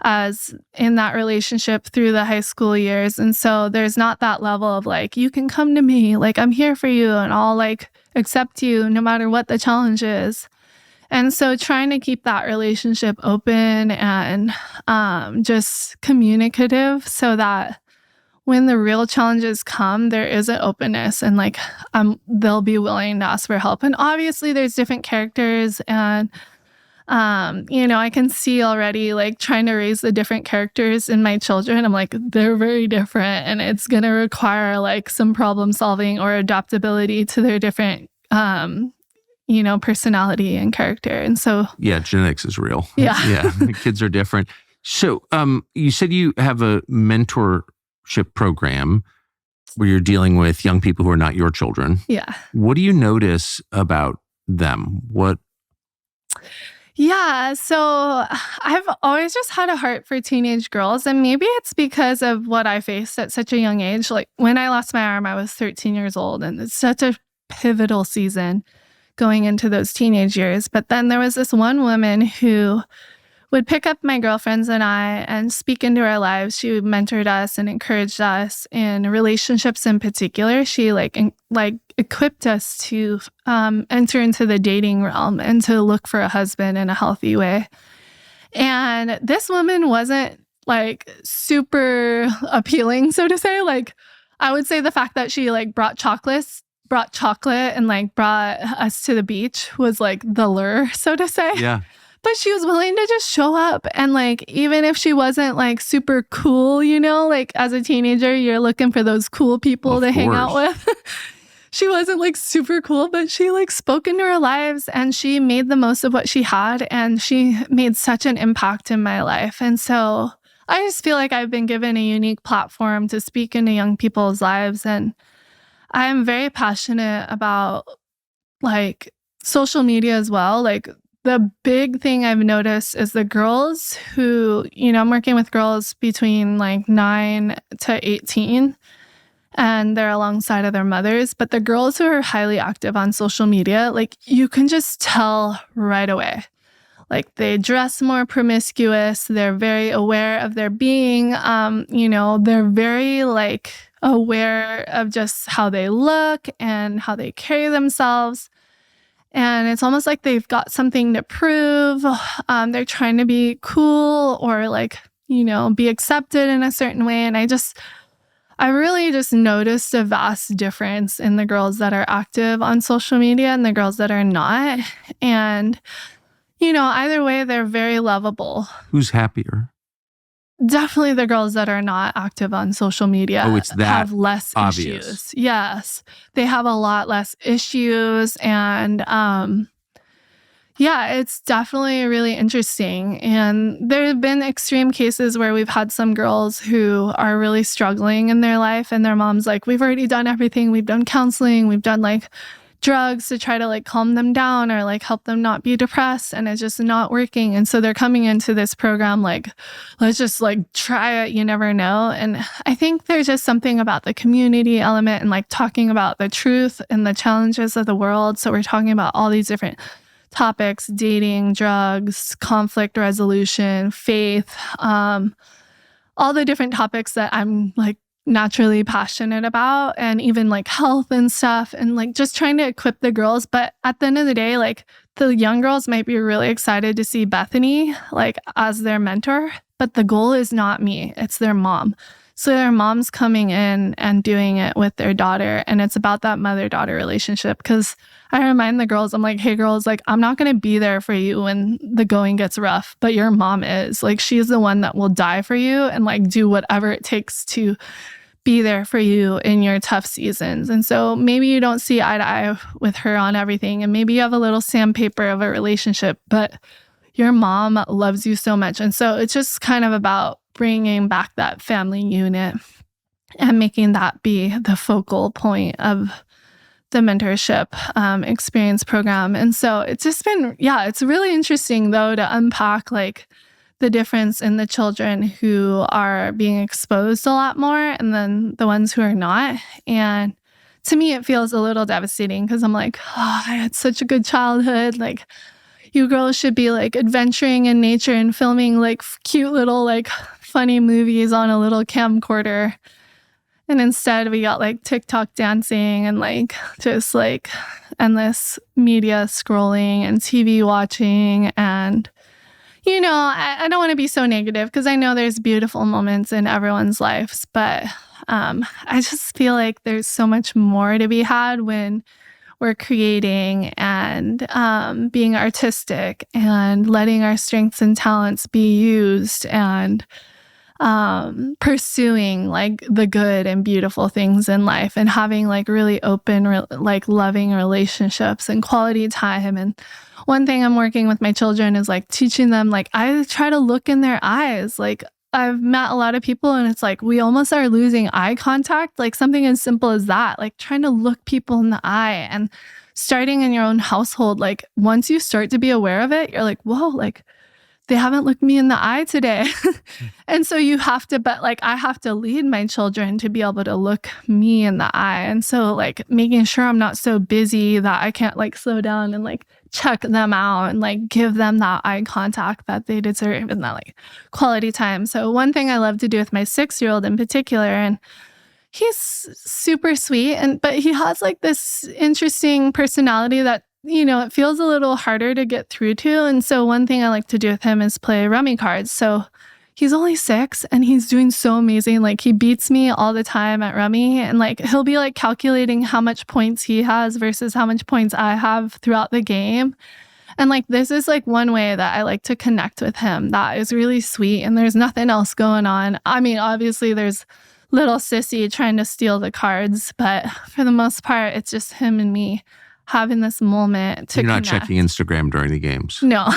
as in that relationship through the high school years. And so there's not that level of like, you can come to me, like I'm here for you and I'll like accept you no matter what the challenge is. And so trying to keep that relationship open and just communicative so that when the real challenges come, there is an openness and like they'll be willing to ask for help. And obviously there's different characters and I can see already like trying to raise the different characters in my children. I'm like, they're very different and it's going to require like some problem solving or adaptability to their different, personality and character. And so, yeah, genetics is real. Yeah. Yeah. The kids are different. So, you said you have a mentorship program where you're dealing with young people who are not your children. Yeah. What do you notice about them? Yeah, so I've always just had a heart for teenage girls, and maybe it's because of what I faced at such a young age. Like when I lost my arm, I was 13 years old, and it's such a pivotal season going into those teenage years. But then there was this one woman who would pick up my girlfriends and I and speak into our lives. She mentored us and encouraged us in relationships in particular. She equipped us to enter into the dating realm and to look for a husband in a healthy way. And this woman wasn't like super appealing, so to say. Like I would say the fact that she like brought chocolate and like brought us to the beach was like the lure, so to say. Yeah. But she was willing to just show up. And like, even if she wasn't like super cool, like as a teenager, you're looking for those cool people to hang out with. She wasn't like super cool, but she like spoke into our lives and she made the most of what she had. And she made such an impact in my life. And so I just feel like I've been given a unique platform to speak into young people's lives. And I'm very passionate about like social media as well. Like the big thing I've noticed is the girls who, I'm working with girls between like 9 to 18 and they're alongside of their mothers. But the girls who are highly active on social media, like you can just tell right away. Like they dress more promiscuous. They're very aware of their being. They're very like aware of just how they look and how they carry themselves. And it's almost like they've got something to prove. They're trying to be cool or like, be accepted in a certain way. And I really just noticed a vast difference in the girls that are active on social media and the girls that are not. And, either way, they're very lovable. Who's happier? Definitely the girls that are not active on social media have less obvious. Issues. Yes. They have a lot less issues. And, Yeah, it's definitely really interesting. And there have been extreme cases where we've had some girls who are really struggling in their life, and their mom's like, we've already done everything. We've done counseling. We've done like drugs to try to like calm them down or like help them not be depressed, and it's just not working. And so they're coming into this program like, let's just like try it, you never know. And I think there's just something about the community element and like talking about the truth and the challenges of the world. So we're talking about all these different topics: dating, drugs, conflict resolution, faith, all the different topics that I'm like naturally passionate about, and even like health and stuff, and like just trying to equip the girls. But at the end of the day, like the young girls might be really excited to see Bethany like as their mentor, but the goal is not me, it's their mom. So their mom's coming in and doing it with their daughter, and it's about that mother-daughter relationship. Because I remind the girls, I'm like, hey girls, like I'm not going to be there for you when the going gets rough, but your mom is. Like she's the one that will die for you and like do whatever it takes to be there for you in your tough seasons. And so maybe you don't see eye to eye with her on everything, and maybe you have a little sandpaper of a relationship, but your mom loves you so much. And so it's just kind of about bringing back that family unit and making that be the focal point of the mentorship experience program. And so it's just been, it's really interesting though to unpack like the difference in the children who are being exposed a lot more and then the ones who are not. And to me, it feels a little devastating because I'm like, oh, I had such a good childhood. Like, you girls should be like adventuring in nature and filming like cute little like funny movies on a little camcorder. And instead we got like TikTok dancing and like just like endless media scrolling and TV watching. And, you know, I don't want to be so negative because I know there's beautiful moments in everyone's lives, but I just feel like there's so much more to be had when we're creating and being artistic and letting our strengths and talents be used and pursuing like the good and beautiful things in life and having like really open, like loving relationships and quality time. And one thing I'm working with my children is like teaching them, like I try to look in their eyes. Like I've met a lot of people and it's like we almost are losing eye contact, like something as simple as that, like trying to look people in the eye. And starting in your own household, like once you start to be aware of it, you're like, whoa, like they haven't looked me in the eye today. And so you have to, but like I have to lead my children to be able to look me in the eye. And so like making sure I'm not so busy that I can't like slow down and like check them out and like give them that eye contact that they deserve and that like quality time. So one thing I love to do with my 6-year-old in particular, and he's super sweet, but he has like this interesting personality that, you know, it feels a little harder to get through to. And so one thing I like to do with him is play rummy cards. So he's only 6 and he's doing so amazing. Like he beats me all the time at rummy, and like he'll be like calculating how much points he has versus how much points I have throughout the game. And like this is like one way that I like to connect with him that is really sweet, and there's nothing else going on. I mean, obviously there's little sissy trying to steal the cards, but for the most part it's just him and me having this moment to connect. You're not checking Instagram during the games. No.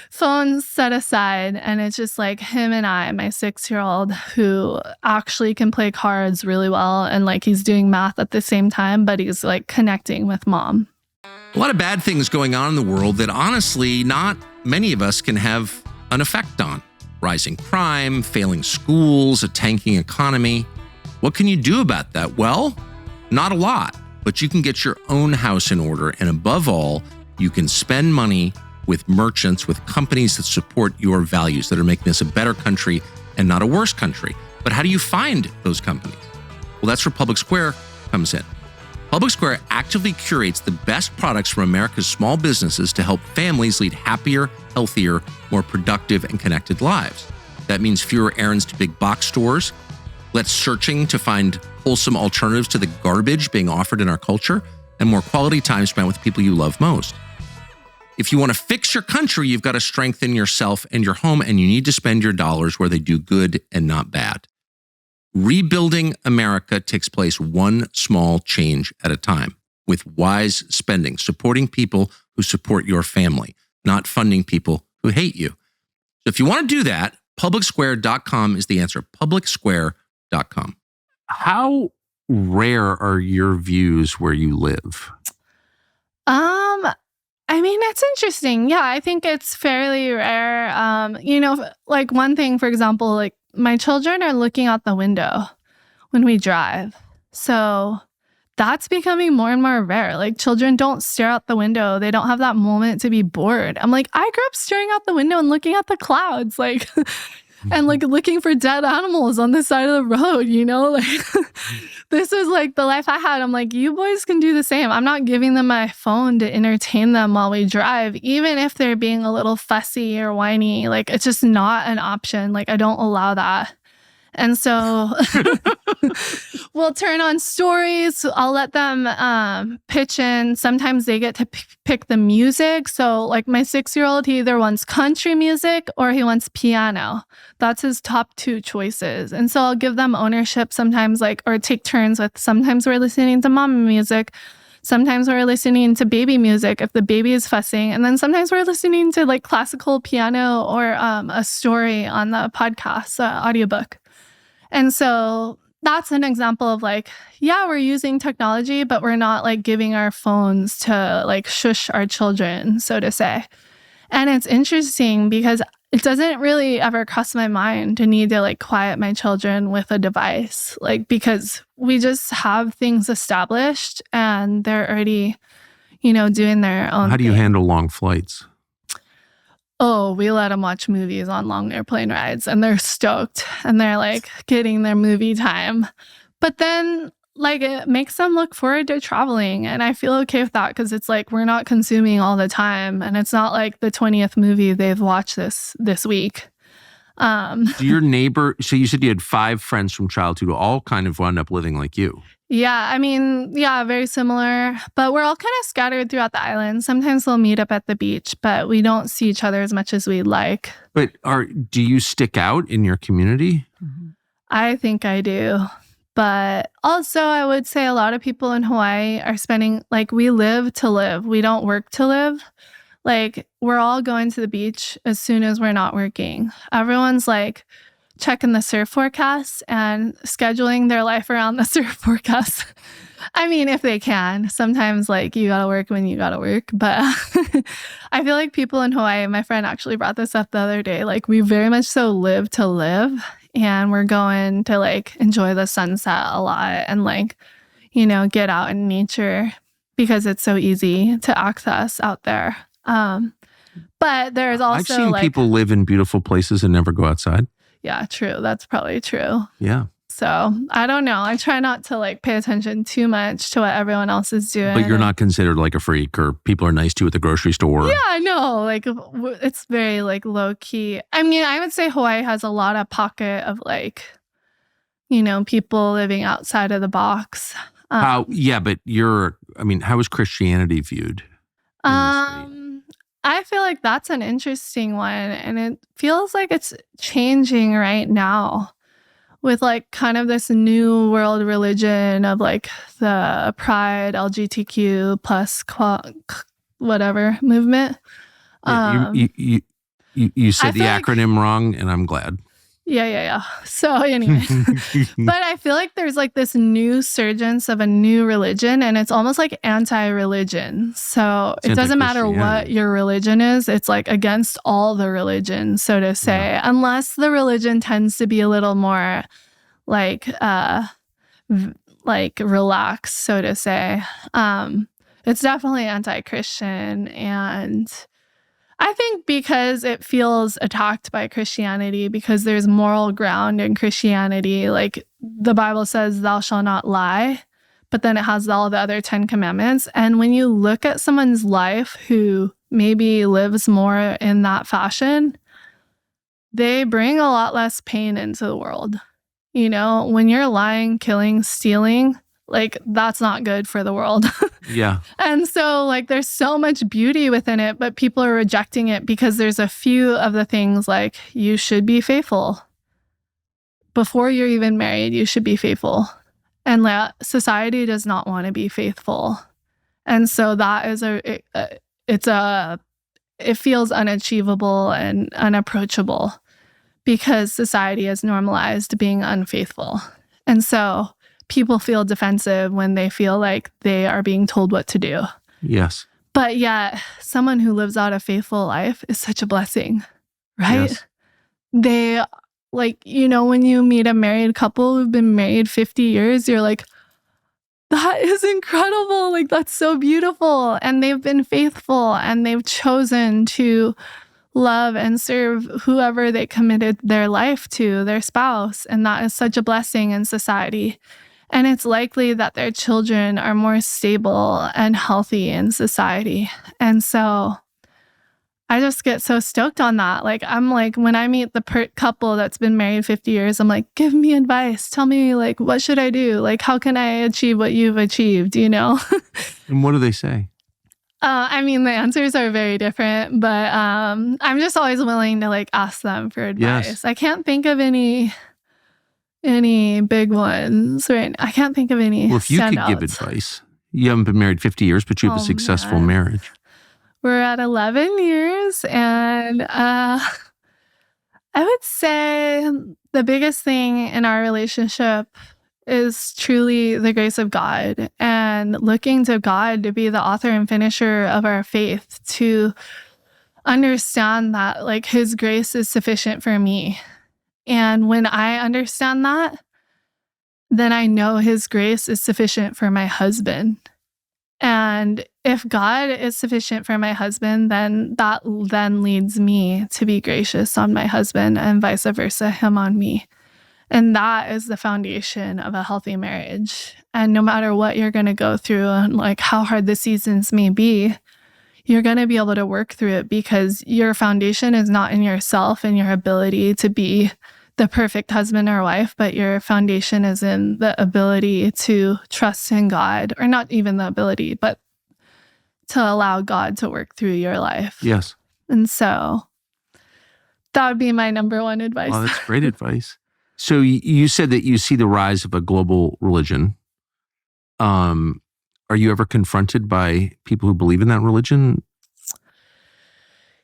Phones set aside, and it's just like him and I, my 6-year-old, who actually can play cards really well, and like he's doing math at the same time, but he's like connecting with mom. A lot of bad things going on in the world that honestly not many of us can have an effect on. Rising crime, failing schools, a tanking economy. What can you do about that? Well, not a lot, but you can get your own house in order. And above all, you can spend money with merchants, with companies that support your values, that are making this a better country and not a worse country. But how do you find those companies? Well, that's where Public Square comes in. Public Square actively curates the best products from America's small businesses to help families lead happier, healthier, more productive, and connected lives. That means fewer errands to big box stores, less searching to find wholesome alternatives to the garbage being offered in our culture, and more quality time spent with people you love most. If you want to fix your country, you've got to strengthen yourself and your home, and you need to spend your dollars where they do good and not bad. Rebuilding America takes place one small change at a time with wise spending, supporting people who support your family. not funding people who hate you. So if you want to do that, publicsquare.com is the answer. publicsquare.com. How rare are your views where you live? I mean, it's interesting. Yeah, I think it's fairly rare. Like one thing, for example, like my children are looking out the window when we drive. So that's becoming more and more rare. Like children don't stare out the window. They don't have that moment to be bored. I'm like, I grew up staring out the window and looking at the clouds, like, and like looking for dead animals on the side of the road, like this is like the life I had. I'm like, you boys can do the same. I'm not giving them my phone to entertain them while we drive, even if they're being a little fussy or whiny. Like it's just not an option. Like I don't allow that. And so we'll turn on stories. I'll let them pitch in. Sometimes they get to pick the music. So like my 6-year-old, he either wants country music or he wants piano. That's his top 2 choices. And so I'll give them ownership sometimes, or take turns with, sometimes we're listening to mama music. Sometimes we're listening to baby music if the baby is fussing. And then sometimes we're listening to like classical piano or a story on the podcast, audiobook. And so that's an example of like, yeah, we're using technology, but we're not like giving our phones to like shush our children, so to say. And it's interesting because it doesn't really ever cross my mind to need to like quiet my children with a device, like because we just have things established and they're already, doing their own How do you thing. handle long flights? Oh, we let them watch movies on long airplane rides and they're stoked and they're like getting their movie time. But then like it makes them look forward to traveling. And I feel okay with that because it's like we're not consuming all the time. And it's not like the 20th movie they've watched this week. Do your neighbor, so you said you had 5 friends from childhood who all kind of wound up living like you. Yeah, I mean, yeah, very similar. But we're all kind of scattered throughout the island. Sometimes we'll meet up at the beach, but we don't see each other as much as we'd like. But do you stick out in your community? I think I do. But also, I would say a lot of people in Hawaii are spending, like, we live to live. We don't work to live. Like, we're all going to the beach as soon as we're not working. Everyone's like checking the surf forecast and scheduling their life around the surf forecast. I mean, if they can. Sometimes, like, you gotta work when you gotta work. But I feel like people in Hawaii, my friend actually brought this up the other day, like, we very much so live to live. And we're going to, like, enjoy the sunset a lot and, like, get out in nature because it's so easy to access out there. But there's also, I've seen people live in beautiful places and never go outside. Yeah, true. That's probably true. Yeah. So I don't know. I try not to like pay attention too much to what everyone else is doing. But you're not considered like a freak, or people are nice to you at the grocery store. Yeah, no, like it's very like low key. I mean, I would say Hawaii has a lot of pocket of like, people living outside of the box. But how is Christianity viewed? I feel like that's an interesting one, and it feels like it's changing right now with like kind of this new world religion of like the Pride, LGBTQ plus whatever movement. Yeah, you said the acronym wrong, and I'm glad. Yeah. So anyway, but I feel like there's like this new surgence of a new religion, and it's almost like anti-religion. So it doesn't matter what your religion is. It's like against all the religions, so to say, unless the religion tends to be a little more like relaxed, so to say. It's definitely anti-Christian, and I think because it feels attacked by Christianity, because there's moral ground in Christianity. Like the Bible says, thou shalt not lie, but then it has all the other 10 commandments. And when you look at someone's life who maybe lives more in that fashion, they bring a lot less pain into the world. When you're lying, killing, stealing, like that's not good for the world. Yeah. And so like there's so much beauty within it, but people are rejecting it because there's a few of the things like you should be faithful. Before you're even married, you should be faithful. And society does not want to be faithful. And so that is it's a it feels unachievable and unapproachable because society has normalized being unfaithful. And so people feel defensive when they feel like they are being told what to do. Yes. But yet, someone who lives out a faithful life is such a blessing, right? Yes. They, like, when you meet a married couple who've been married 50 years, you're like, that is incredible. Like, that's so beautiful. And they've been faithful and they've chosen to love and serve whoever they committed their life to, their spouse. And that is such a blessing in society. And it's likely that their children are more stable and healthy in society. And so I just get so stoked on that. Like, I'm like, when I meet the couple that's been married 50 years, I'm like, give me advice. Tell me, like, what should I do? Like, how can I achieve what you've achieved, And what do they say? I mean, the answers are very different, but I'm just always willing to, like, ask them for advice. Yes. I can't think of any big ones, right? I can't think of any Well, if you could give standouts. advice, you haven't been married 50 years, but you have a successful man. marriage. We're at 11 years, and I would say the biggest thing in our relationship is truly the grace of God and looking to God to be the author and finisher of our faith, to understand that, like, His grace is sufficient for me. And when I understand that, then I know His grace is sufficient for my husband. And if God is sufficient for my husband, then that then leads me to be gracious on my husband and vice versa, him on me. And that is the foundation of a healthy marriage. And no matter what you're going to go through and, like, how hard the seasons may be, you're going to be able to work through it because your foundation is not in yourself and your ability to be the perfect husband or wife, but your foundation is in the ability to trust in God, or not even the ability, but to allow God to work through your life. Yes. And so that would be my number one advice. Oh, that's great advice. So you said that you see the rise of a global religion. Are you ever confronted by people who believe in that religion?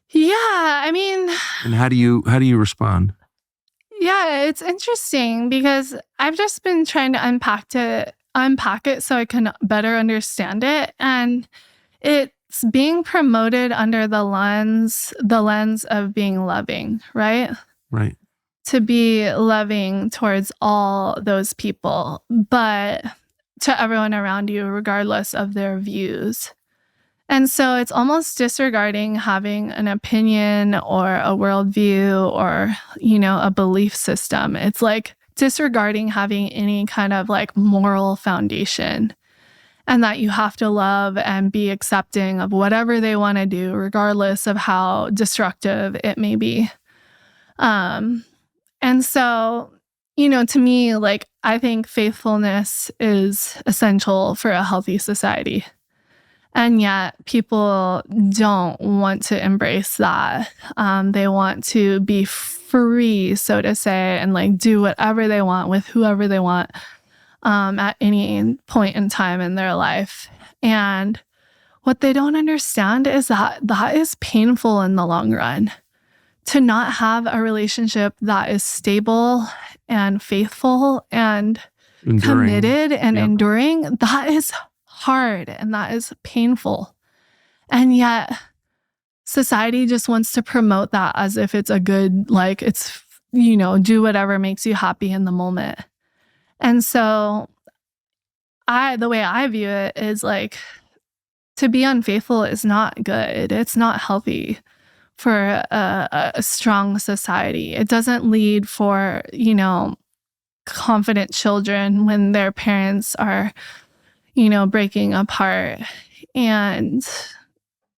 Yeah, I mean, And how do you respond? yeah, it's interesting because I've just been trying to unpack it so I can better understand it. And it's being promoted under the lens of being loving, right? Right. To be loving towards all those people, but to everyone around you, regardless of their views. And so it's almost disregarding having an opinion or a worldview or, a belief system. It's like disregarding having any kind of, like, moral foundation, and that you have to love and be accepting of whatever they want to do, regardless of how destructive it may be. And so, to me, like, I think faithfulness is essential for a healthy society. And yet people don't want to embrace that. They want to be free, so to say, and, like, do whatever they want with whoever they want at any point in time in their life. And what they don't understand is that is painful in the long run. To not have a relationship that is stable and faithful and committed and enduring, that is hard and that is painful. And yet society just wants to promote that as if it's a good, like, it's, do whatever makes you happy in the moment. And so the way I view it is, like, to be unfaithful is not good. It's not healthy for a strong society. It doesn't lead for, confident children when their parents are, breaking apart. And,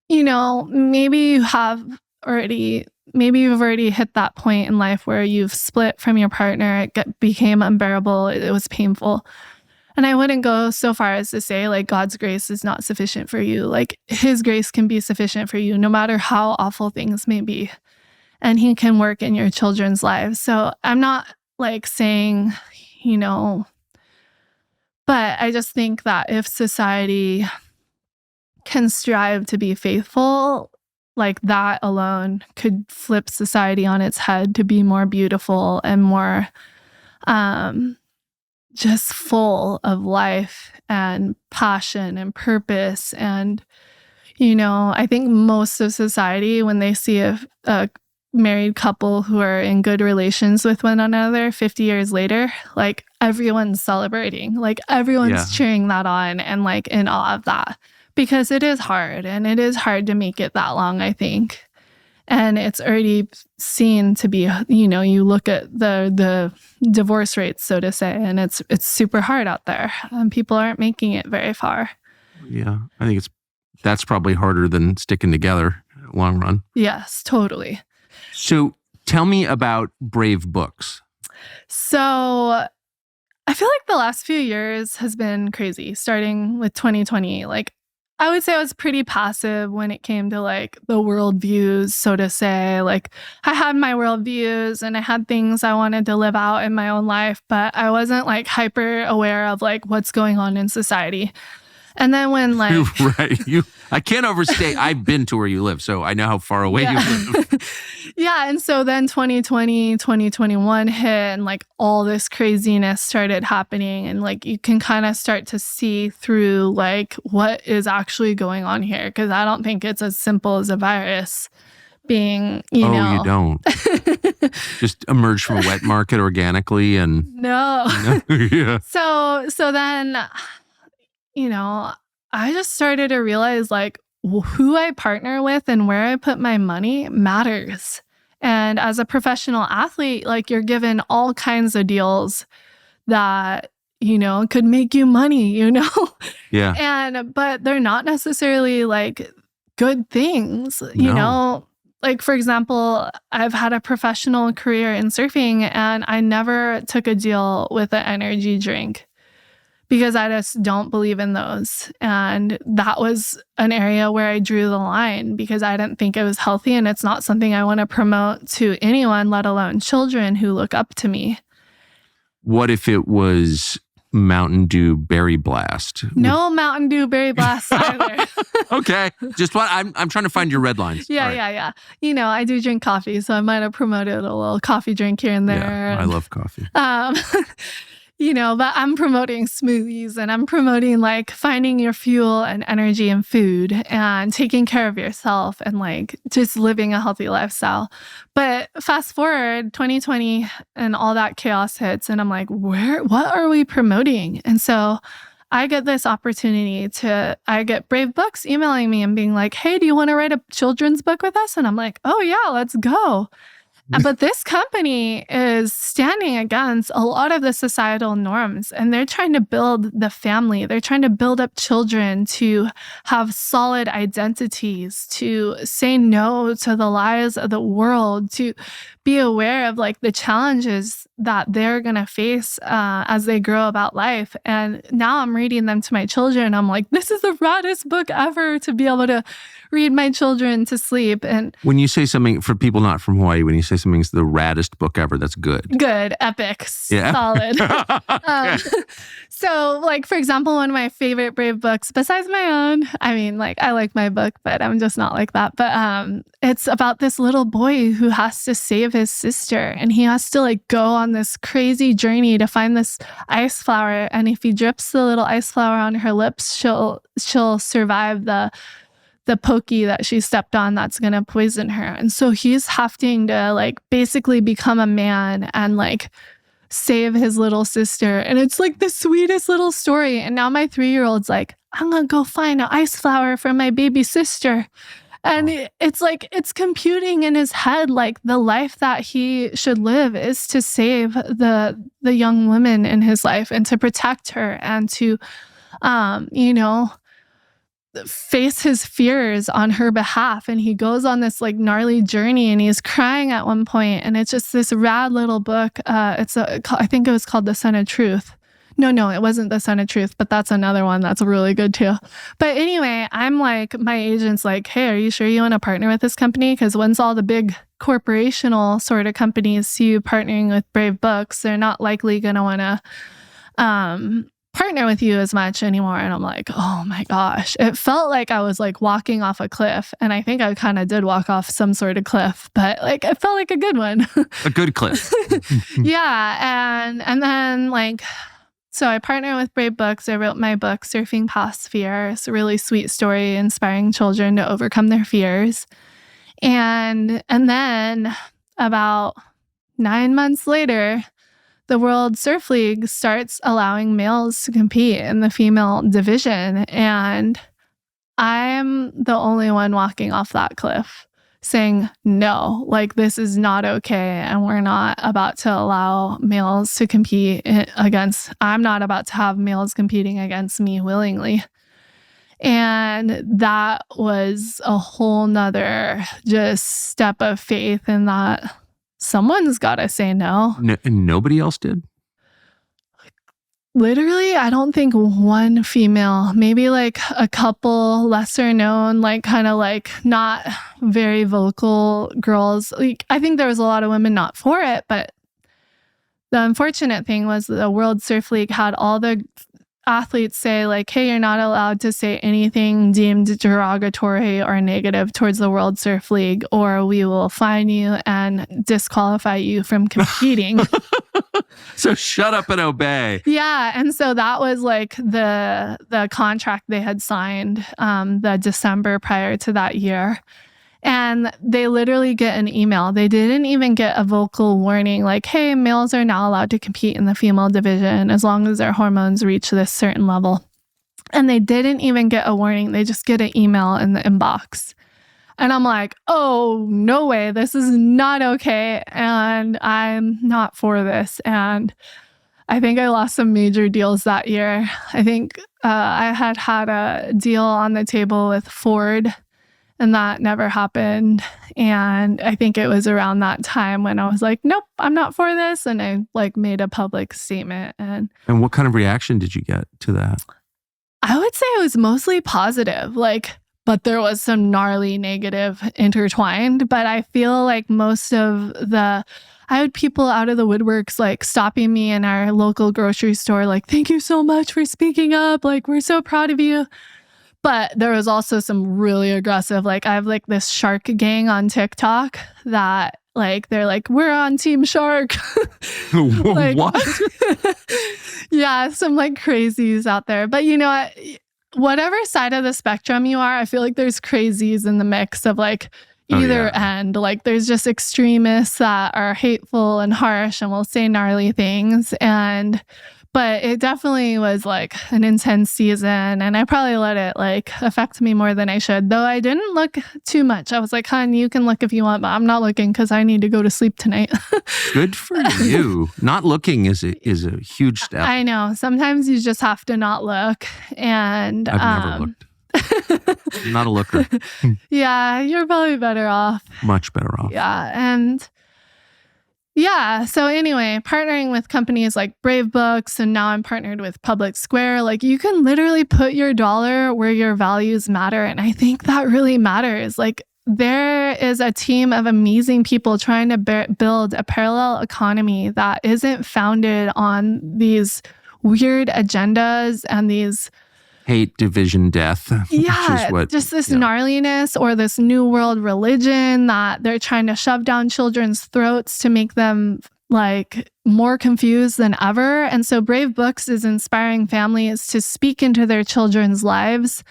maybe you've already hit that point in life where you've split from your partner. It became unbearable. It was painful. And I wouldn't go so far as to say, like, God's grace is not sufficient for you. Like, His grace can be sufficient for you no matter how awful things may be. And He can work in your children's lives. So I'm not, like, saying, but I just think that if society can strive to be faithful, like that alone could flip society on its head to be more beautiful and more just full of life and passion and purpose. And, I think most of society, when they see a married couple who are in good relations with one another 50 years later, like everyone's celebrating, like everyone's cheering that on and like in awe of that, because it is hard, and it is hard to make it that long, I think. And it's already seen to be, you look at the divorce rates, so to say, and it's super hard out there, and people aren't making it very far. Yeah, I think that's probably harder than sticking together long run. Yes, totally. So tell me about Brave Books. So I feel like the last few years has been crazy, starting with 2020. Like, I would say I was pretty passive when it came to like the worldviews, so to say. Like, I had my worldviews and I had things I wanted to live out in my own life, but I wasn't like hyper aware of like what's going on in society. And then when like... Right. I can't overstate. I've been to where you live, so I know how far away you live. Yeah. And so then 2020, 2021 hit, and like all this craziness started happening. And like you can kind of start to see through like what is actually going on here. Because I don't think it's as simple as a virus being, you know. You don't. Just emerge from a wet market organically and... No. Yeah. So then... I just started to realize like who I partner with and where I put my money matters. And as a professional athlete, like you're given all kinds of deals that, could make you money, Yeah. But they're not necessarily like good things, Like, for example, I've had a professional career in surfing, and I never took a deal with an energy drink, because I just don't believe in those. And that was an area where I drew the line, because I didn't think it was healthy, and it's not something I want to promote to anyone, let alone children who look up to me. What if it was Mountain Dew Berry Blast? No Mountain Dew Berry Blast either. Okay. Just what I'm trying to find your red lines. Yeah. I do drink coffee, so I might have promoted a little coffee drink here and there. Yeah, I love coffee. But I'm promoting smoothies, and I'm promoting like finding your fuel and energy in food and taking care of yourself and like just living a healthy lifestyle. But fast forward 2020 and all that chaos hits, and I'm like, what are we promoting? And so I get this opportunity I get Brave Books emailing me and being like, hey, do you want to write a children's book with us? And I'm like, oh yeah, let's go. But this company is standing against a lot of the societal norms, and they're trying to build the family. They're trying to build up children to have solid identities, to say no to the lies of the world, to be aware of like the challenges that they're going to face as they grow about life. And now I'm reading them to my children. I'm like, this is the raddest book ever to be able to read my children to sleep. And when you say something, for people not from Hawaii, when you say something's the raddest book ever, that's good. Good, epic, solid. So like, for example, one of my favorite Brave books, besides my own, I mean, like I like my book, but I'm just not like that. But it's about this little boy who has to save his sister, and he has to like go on this crazy journey to find this ice flower. And if he drips the little ice flower on her lips, she'll survive the pokey that she stepped on that's going to poison her. And so he's having to like basically become a man and like save his little sister. And it's like the sweetest little story. And now my 3-year-old's like, I'm going to go find an ice flower for my baby sister. And it's like, it's computing in his head, like the life that he should live is to save the young woman in his life and to protect her and to, face his fears on her behalf. And he goes on this like gnarly journey, and he's crying at one point. And it's just this rad little book. I think it was called The Son of Truth. No, it wasn't The Son of Truth, but that's another one that's really good too. But anyway, I'm like, my agent's like, hey, are you sure you want to partner with this company? Because once all the big corporational sort of companies see you partnering with Brave Books, they're not likely going to want to partner with you as much anymore. And I'm like, oh my gosh, it felt like I was like walking off a cliff. And I think I kind of did walk off some sort of cliff, but like it felt like a good one. A good cliff. Yeah. And then like, so I partnered with Brave Books. I wrote my book, Surfing Past Fear. It's a really sweet story inspiring children to overcome their fears. And then about 9 months later, the World Surf League starts allowing males to compete in the female division. And I'm the only one walking off that cliff saying, no, like this is not okay. And we're not about to allow males to compete I'm not about to have males competing against me willingly. And that was a whole nother just step of faith in that someone's got to say no. And nobody else did? Literally, I don't think one female, maybe like a couple lesser known, like kind of like not very vocal girls. Like, I think there was a lot of women not for it, but the unfortunate thing was the World Surf League had all the athletes say like, hey, you're not allowed to say anything deemed derogatory or negative towards the World Surf League, or we will fine you and disqualify you from competing. So shut up and obey. Yeah. And so that was like the contract they had signed the December prior to that year. And they literally get an email. They didn't even get a vocal warning like, hey, males are now allowed to compete in the female division as long as their hormones reach this certain level. And they didn't even get a warning. They just get an email in the inbox. And I'm like, oh, no way. This is not okay. And I'm not for this. And I think I lost some major deals that year. I think I had a deal on the table with Ford, and that never happened. And I think it was around that time when I was like, nope, I'm not for this. And I like made a public statement. And what kind of reaction did you get to that? I would say it was mostly positive, but there was some gnarly negative intertwined. But I feel like I had people out of the woodworks like stopping me in our local grocery store, like, thank you so much for speaking up. Like, we're so proud of you. But there was also some really aggressive, like I have like this shark gang on TikTok that like, they're like, we're on Team Shark. Like, what? Yeah, some like crazies out there. But you know what? Whatever side of the spectrum you are, I feel like there's crazies in the mix of like either end. Like there's just extremists that are hateful and harsh and will say gnarly things. But it definitely was like an intense season, and I probably let it like affect me more than I should, though I didn't look too much. I was like, hon, you can look if you want, but I'm not looking because I need to go to sleep tonight. Good for you. Not looking is a huge step. I know. Sometimes you just have to not look. And I've never looked. I'm not a looker. Yeah, you're probably better off. Much better off. Yeah. And yeah. So anyway, partnering with companies like Brave Books, and now I'm partnered with Public Square. Like you can literally put your dollar where your values matter. And I think that really matters. Like there is a team of amazing people trying to build a parallel economy that isn't founded on these weird agendas and these hate, division, death. Yeah, just this gnarliness or this new world religion that they're trying to shove down children's throats to make them like more confused than ever. And so Brave Books is inspiring families to speak into their children's lives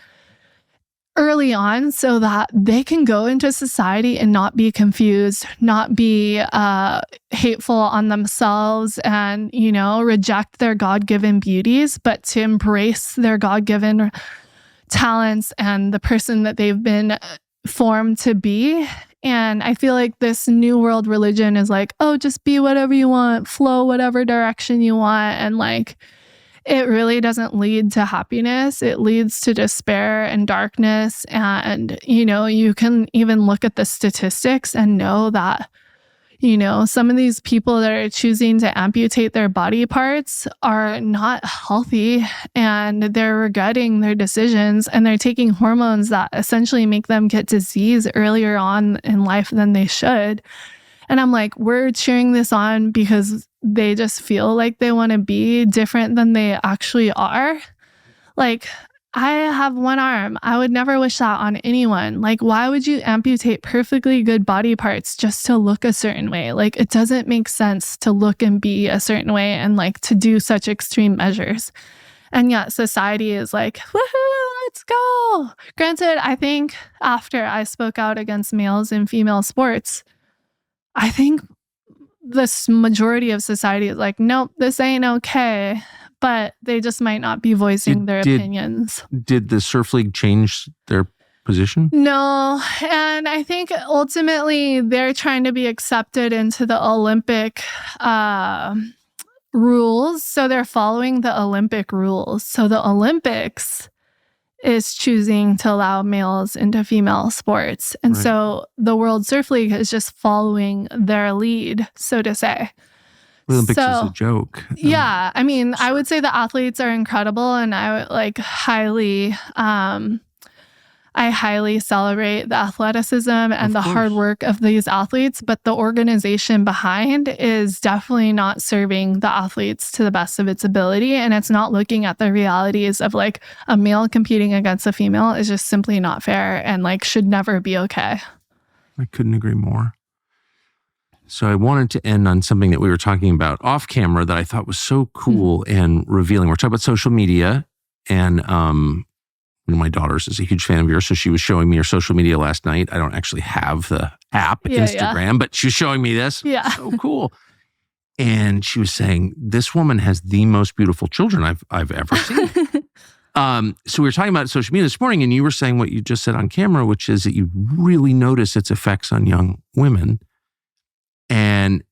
early on so that they can go into society and not be confused, not be hateful on themselves and, you know, reject their God-given beauties, but to embrace their God-given talents and the person that they've been formed to be. And I feel like this new world religion is like, oh, just be whatever you want, flow whatever direction you want. And like, it really doesn't lead to happiness. It leads to despair and darkness. And, you know, you can even look at the statistics and know that, you know, some of these people that are choosing to amputate their body parts are not healthy and they're regretting their decisions and they're taking hormones that essentially make them get disease earlier on in life than they should. And I'm like, we're cheering this on because they just feel like they want to be different than they actually are. Like, I have one arm. I would never wish that on anyone. Like, why would you amputate perfectly good body parts just to look a certain way? Like, it doesn't make sense to look and be a certain way and like to do such extreme measures. And yet society is like, woohoo, let's go. Granted, I think after I spoke out against males in female sports, I think the majority of society is like, nope, this ain't okay. But they just might not be voicing their opinions. Did the surf league change their position? No. And I think ultimately they're trying to be accepted into the Olympic rules. So they're following the Olympic rules. So the Olympics is choosing to allow males into female sports. And so the World Surf League is just following their lead, so to say. The Olympics is a joke. Yeah. I mean, I would say the athletes are incredible, and I highly celebrate the athleticism and the hard work of these athletes, but the organization behind is definitely not serving the athletes to the best of its ability. And it's not looking at the realities of like a male competing against a female is just simply not fair and like should never be okay. I couldn't agree more. So I wanted to end on something that we were talking about off camera that I thought was so cool and revealing. We're talking about social media, and one of my daughters is a huge fan of yours, so she was showing me your social media last night. I don't actually have the app, Instagram, but she was showing me this. Yeah. So cool. And she was saying, this woman has the most beautiful children I've ever seen. So we were talking about social media this morning, and you were saying what you just said on camera, which is that you really notice its effects on young women.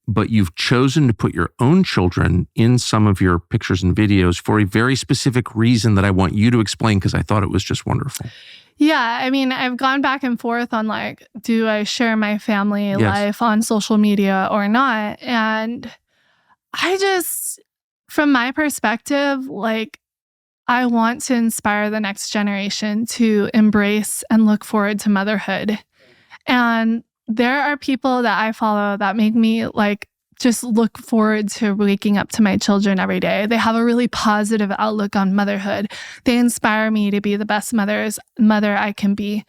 But you've chosen to put your own children in some of your pictures and videos for a very specific reason that I want you to explain, because I thought it was just wonderful. Yeah. I mean, I've gone back and forth on like, do I share my family life on social media or not? And I just, from my perspective, like, I want to inspire the next generation to embrace and look forward to motherhood. And there are people that I follow that make me like just look forward to waking up to my children every day. They have a really positive outlook on motherhood. They inspire me to be the best mother I can be.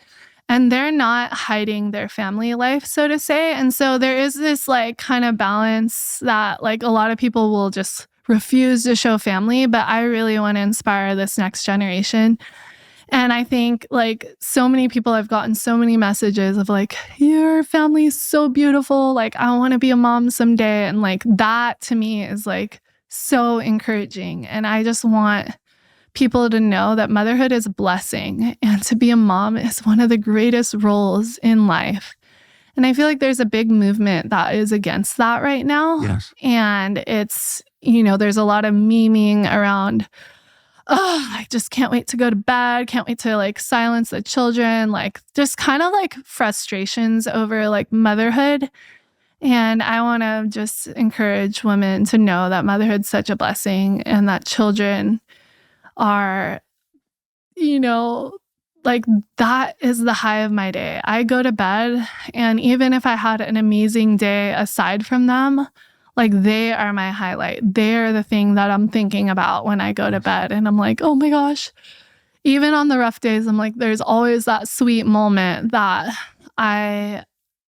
And they're not hiding their family life, so to say. And so there is this like kind of balance that like a lot of people will just refuse to show family, but I really want to inspire this next generation. And I think like so many people, I've gotten so many messages of like, your family is so beautiful. Like, I want to be a mom someday. And like that to me is like so encouraging. And I just want people to know that motherhood is a blessing, and to be a mom is one of the greatest roles in life. And I feel like there's a big movement that is against that right now. Yes. And it's, you know, there's a lot of memeing around, oh, I just can't wait to go to bed. Can't wait to like silence the children. Like just kind of like frustrations over like motherhood. And I want to just encourage women to know that motherhood's such a blessing, and that children are, you know, like that is the high of my day. I go to bed, and even if I had an amazing day aside from them, like they are my highlight. They're the thing that I'm thinking about when I go to bed. And I'm like, oh my gosh, even on the rough days, I'm like, there's always that sweet moment that I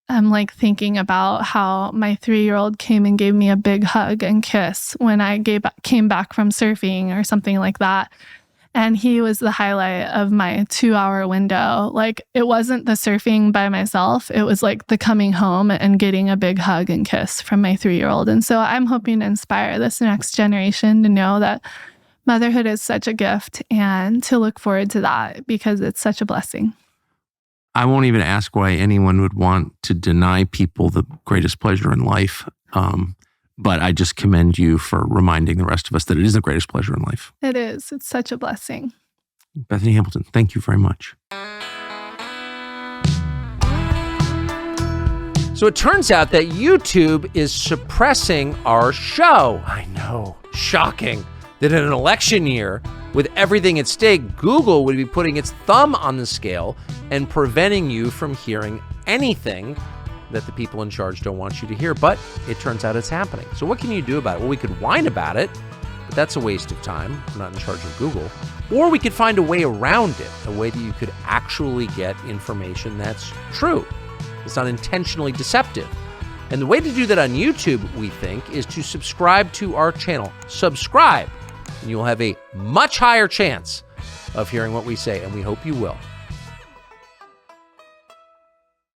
am like thinking about how my 3-year-old came and gave me a big hug and kiss when I came back from surfing or something like that. And he was the highlight of my 2-hour window. Like, it wasn't the surfing by myself. It was like the coming home and getting a big hug and kiss from my 3-year-old. And so I'm hoping to inspire this next generation to know that motherhood is such a gift, and to look forward to that because it's such a blessing. I won't even ask why anyone would want to deny people the greatest pleasure in life. But I just commend you for reminding the rest of us that it is the greatest pleasure in life. It is. It's such a blessing. Bethany Hamilton, thank you very much. So it turns out that YouTube is suppressing our show. I know. Shocking that in an election year, with everything at stake, Google would be putting its thumb on the scale and preventing you from hearing anything that the people in charge don't want you to hear, but it turns out it's happening. So what can you do about it? Well, we could whine about it, but that's a waste of time. I'm not in charge of Google. Or we could find a way around it, a way that you could actually get information that's true. It's not intentionally deceptive. And the way to do that on YouTube, we think, is to subscribe to our channel. Subscribe, and you'll have a much higher chance of hearing what we say, and we hope you will.